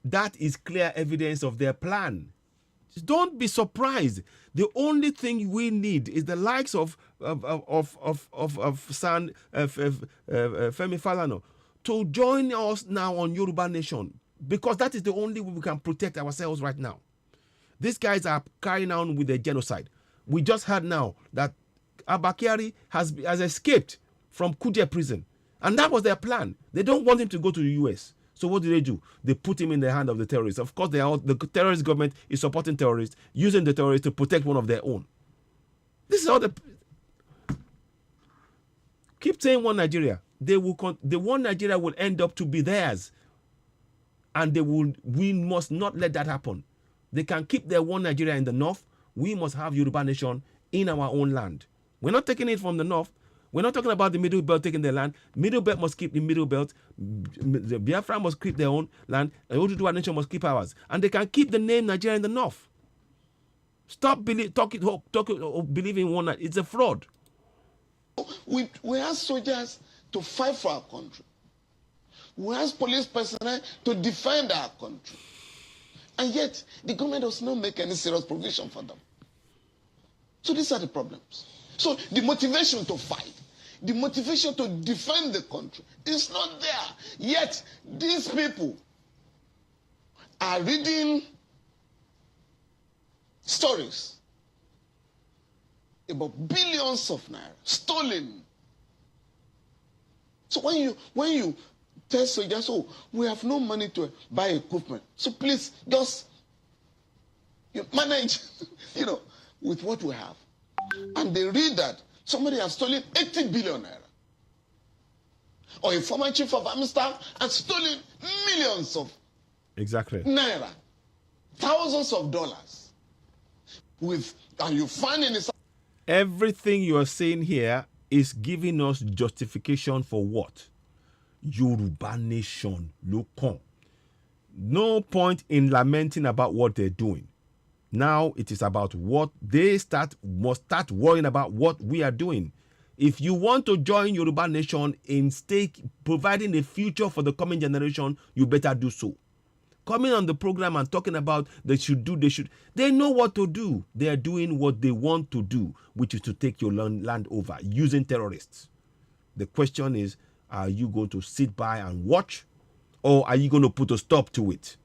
that is clear evidence of their plan. Don't be surprised. The only thing we need is the likes of Femi Falana to join us now on Yoruba Nation, because that is the only way we can protect ourselves right now. These guys are carrying on with the genocide. We just heard now that Abakari has escaped from Kuje prison, and that was their plan. They don't want him to go to the US. So what do? They put him in the hand of the terrorists. Of course, the terrorist government is supporting terrorists, using the terrorists to protect one of their own. This is all the... Keep saying one Nigeria. The one Nigeria will end up to be theirs. And we must not let that happen. They can keep their one Nigeria in the north. We must have Yoruba Nation in our own land. We're not taking it from the north. We're not talking about the middle belt taking their land. Middle belt must keep the middle belt. The Biafra must keep their own land. And Oduduwa Nation must keep ours. And they can keep the name Nigeria in the north. Stop believing one night. It's a fraud. We ask soldiers to fight for our country. We ask police personnel to defend our country. And yet, the government does not make any serious provision for them. So these are the problems. So the motivation to fight, the motivation to defend the country is not there. Yet, these people are reading stories about billions of naira stolen. So when you tell soldiers, oh, we have no money to buy equipment, so please just manage, with what we have. And they read that somebody has stolen 80 billion naira. Or a former chief of army staff has stolen millions of naira, thousands of dollars. And you find in the... Everything you are saying here is giving us justification for what? Yoruba Nation, Lokon. No point in lamenting about what they're doing. Now it is about what they must start worrying about what we are doing. If you want to join Yoruba Nation in providing a future for the coming generation, you better do so. Coming on the program and talking about they know what to do. They are doing what they want to do, which is to take your land over using terrorists. The question is, are you going to sit by and watch, or are you going to put a stop to it?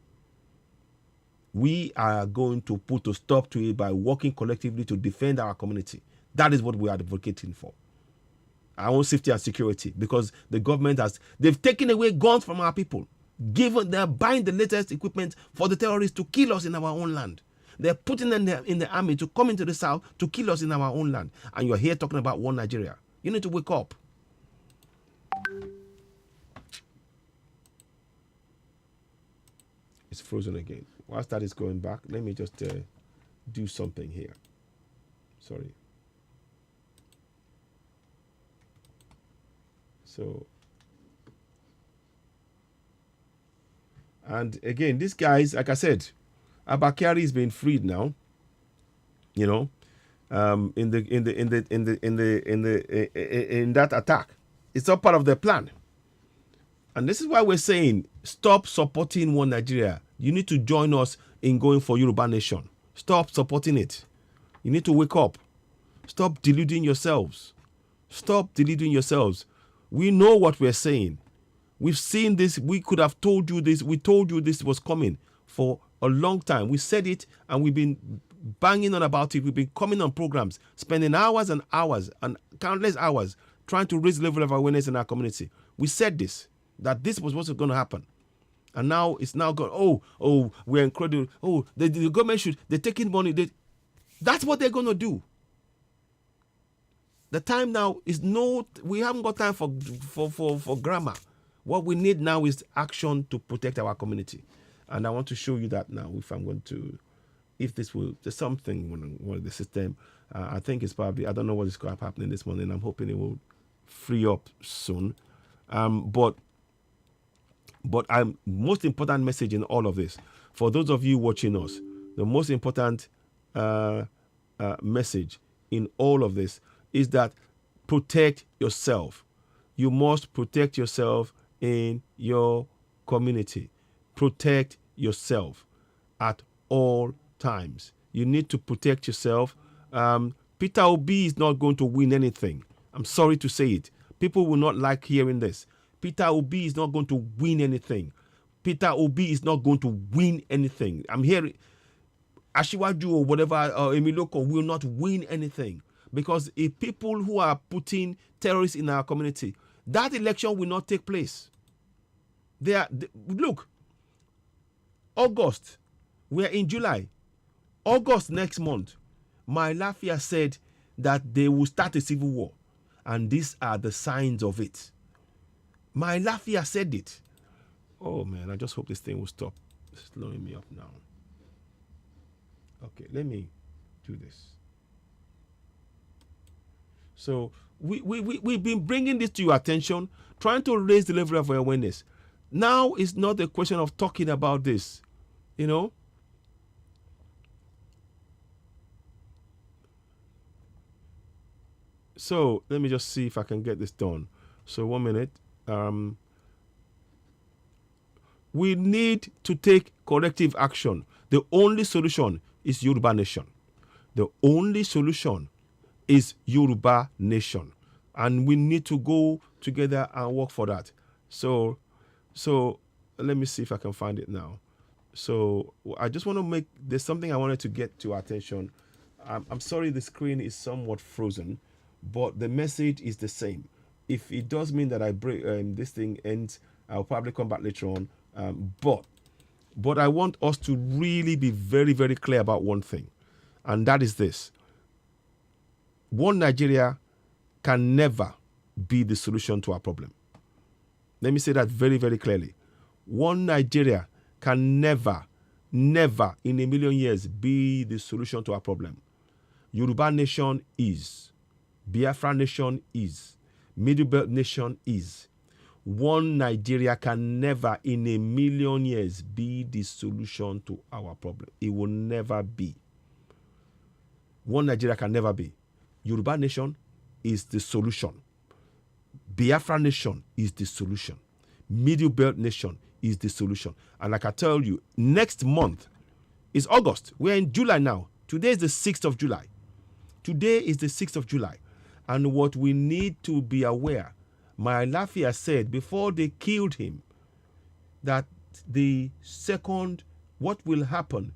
We are going to put a stop to it by working collectively to defend our community. That is what we are advocating for. Our own safety and security, because the government they've taken away guns from our people. They're buying the latest equipment for the terrorists to kill us in our own land. They're putting them in the army to come into the south to kill us in our own land. And you're here talking about one Nigeria. You need to wake up. It's frozen again. Whilst that is going back, let me just do something here. Sorry. So, and again, these guys, like I said, Abakari is being freed now. in that attack. It's all part of their plan. And this is why we're saying, stop supporting one Nigeria. You need to join us in going for Yoruba Nation. Stop supporting it. You need to wake up. Stop deluding yourselves. Stop deluding yourselves. We know what we're saying. We've seen this. We could have told you this. We told you this was coming for a long time. We said it, and we've been banging on about it. We've been coming on programs, spending hours and hours and countless hours trying to raise the level of awareness in our community. We said this, that this was what's going to happen. And now it's now gone, we're incredible. Oh, the government they're taking money. That's what they're going to do. The time now is we haven't got time for grammar. What we need now is action to protect our community. And I want to show you that now. There's something with the system. I think it's probably, I don't know what is happening this morning. I'm hoping it will free up soon. But most important message in all of this, for those of you watching us, the most important message in all of this is that protect yourself. You must protect yourself in your community. Protect yourself at all times. You need to protect yourself. Peter Obi is not going to win anything. I'm sorry to say it. People will not like hearing this. Peter Obi is not going to win anything. Peter Obi is not going to win anything. I'm hearing Ashiwaju or whatever, Emiloko will not win anything. Because if people who are putting terrorists in our community, that election will not take place. Look, August, we're in July. August next month, my Lafia said that they will start a civil war. And these are the signs of it. My Lafia said it. Oh man, I just hope this thing will stop slowing me up now. Okay, let me do this. So we've been bringing this to your attention, trying to raise the level of awareness. Now it's not a question of talking about this, you know. So let me just see if I can get this done. So 1 minute. We need to take corrective action. The only solution is Yoruba Nation. The only solution is Yoruba Nation. And we need to go together and work for that. So let me see if I can find it now. So I just want to there's something I wanted to get to our attention. I'm sorry the screen is somewhat frozen, but the message is the same. If it does mean that I break this thing ends, I'll probably come back later on. But I want us to really be very, very clear about one thing, and that is this. One Nigeria can never be the solution to our problem. Let me say that very, very clearly. One Nigeria can never, never in a million years be the solution to our problem. Yoruba Nation is. Biafra Nation is. Middle Belt Nation is. One Nigeria can never in a million years be the solution to our problem. It will never be. One Nigeria can never be. Yoruba Nation is the solution. Biafra Nation is the solution. Middle Belt Nation is the solution. And like I tell you, next month is August. We're in July now. Today is the 6th of July. Today is the 6th of July. And what we need to be aware, my Lafia said before they killed him, that what will happen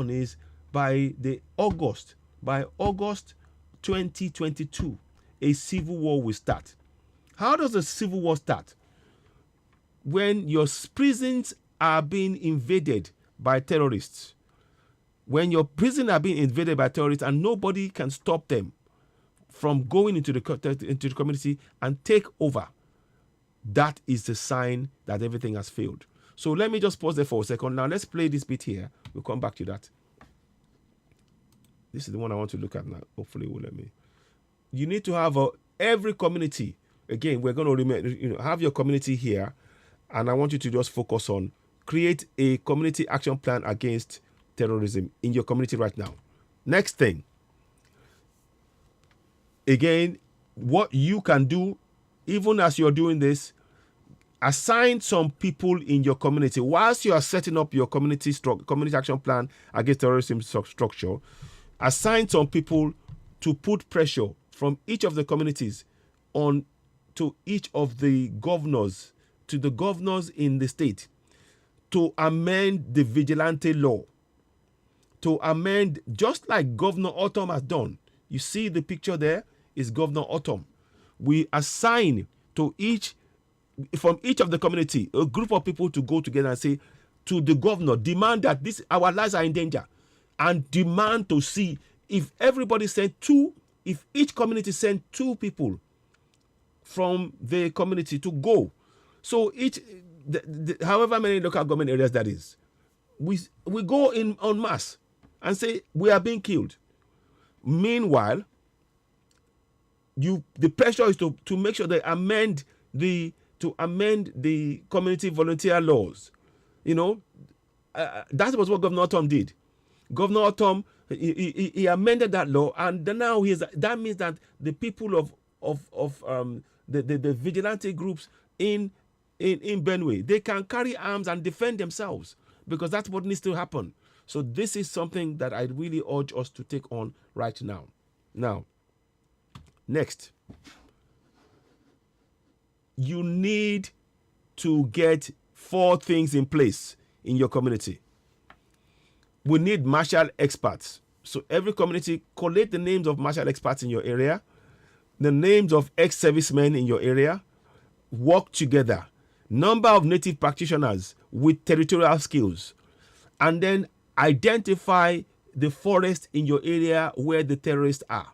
is by August 2022, a civil war will start. How does a civil war start? When your prisons are being invaded by terrorists. When your prisons are being invaded by terrorists and nobody can stop them from going into the community and take over, that is the sign that everything has failed. So let me just pause there for a second. Now let's play this bit here. We'll come back to that. This is the one I want to look at now. Hopefully it will let me. You need to have every community. Again, we're going to have your community here, and I want you to just focus on create a community action plan against terrorism in your community right now. Next thing, again, what you can do, even as you're doing this, assign some people in your community whilst you are setting up your community action plan against terrorism structure. Assign some people to put pressure from each of the communities on to each of the governors, to the governors in the state, to amend the vigilante law, to amend, just like Governor Autumn has done. You see the picture there is Governor Autumn. We assign to from each of the community, a group of people to go together and say to the governor, demand that our lives are in danger, and demand to see if everybody sent if each community sent 2 people from the community to go. So however many local government areas that is, we go in en masse and say we are being killed. Meanwhile, the pressure is to make sure they amend the community volunteer laws. That was what Governor Autumn did. Governor Autumn, he amended that law, and now that means that the people of the vigilante groups in Benue, they can carry arms and defend themselves, because that's what needs to happen. So this is something that I really urge us to take on right now. Now, next, you need to get 4 things in place in your community. We need martial experts. So every community, collate the names of martial experts in your area, the names of ex-servicemen in your area, work together, number of native practitioners with territorial skills, and then identify the forest in your area where the terrorists are.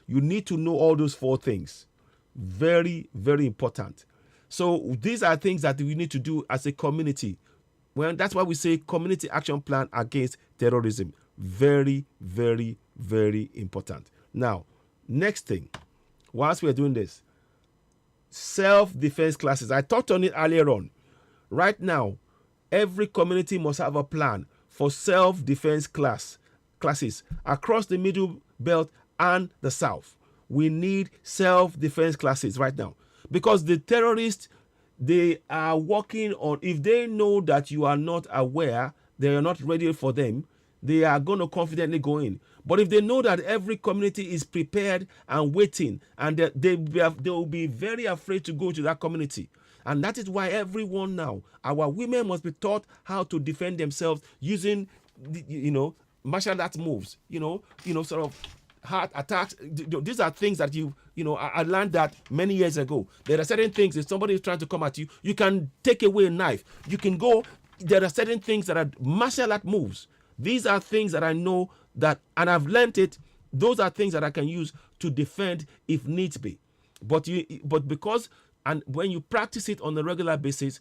You need to know all those 4 things. Very, very important. So these are things that we need to do as a community. Well, that's why we say community action plan against terrorism. Very, very, very important. Now, next thing, whilst we're doing this, self-defense classes. I touched on it earlier on. Right now, every community must have a plan for self-defense classes across the Middle Belt and the South. We need self-defense classes right now, because the terrorists, they are working on, if they know that you are not aware, they are not ready for them, they are going to confidently go in. But if they know that every community is prepared and waiting, and they will be very afraid to go to that community. And that is why everyone now, our women must be taught how to defend themselves using, martial arts moves, sort of heart attacks. These are things that I learned that many years ago. There are certain things, if somebody is trying to come at you, you can take away a knife. You can go, there are certain things that are martial art moves. These are things that I know that, and I've learned it. Those are things that I can use to defend if needs be. But because, and when you practice it on a regular basis,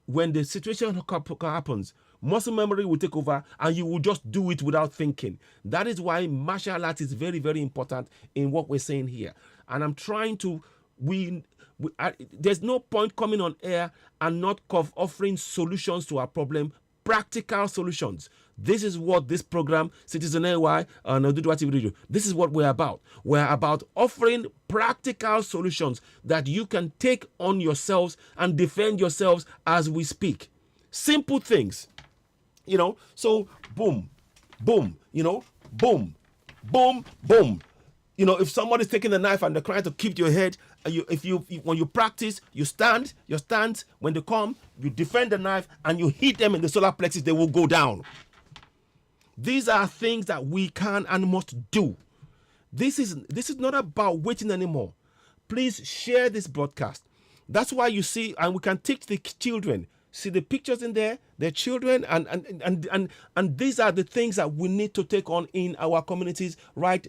when the situation happens, muscle memory will take over and you will just do it without thinking. That is why martial arts is very, very important in what we're saying here. And I'm trying to, there's no point coming on air and not offering solutions to our problem, practical solutions. This is what this program, Citizen AY and Oduduwa TV Radio, this is what we're about. We're about offering practical solutions that you can take on yourselves and defend yourselves as we speak. Simple things, so boom, boom, boom, boom, boom. If somebody's taking a knife and they're trying to keep your head, when you practice, you stand, your stance, when they come, you defend the knife and you hit them in the solar plexus, they will go down. These are things that we can and must do. This is not about waiting anymore. Please share this broadcast. That's why you see, and we can teach the children. See the pictures in there, their children, and these are the things that we need to take on in our communities right now.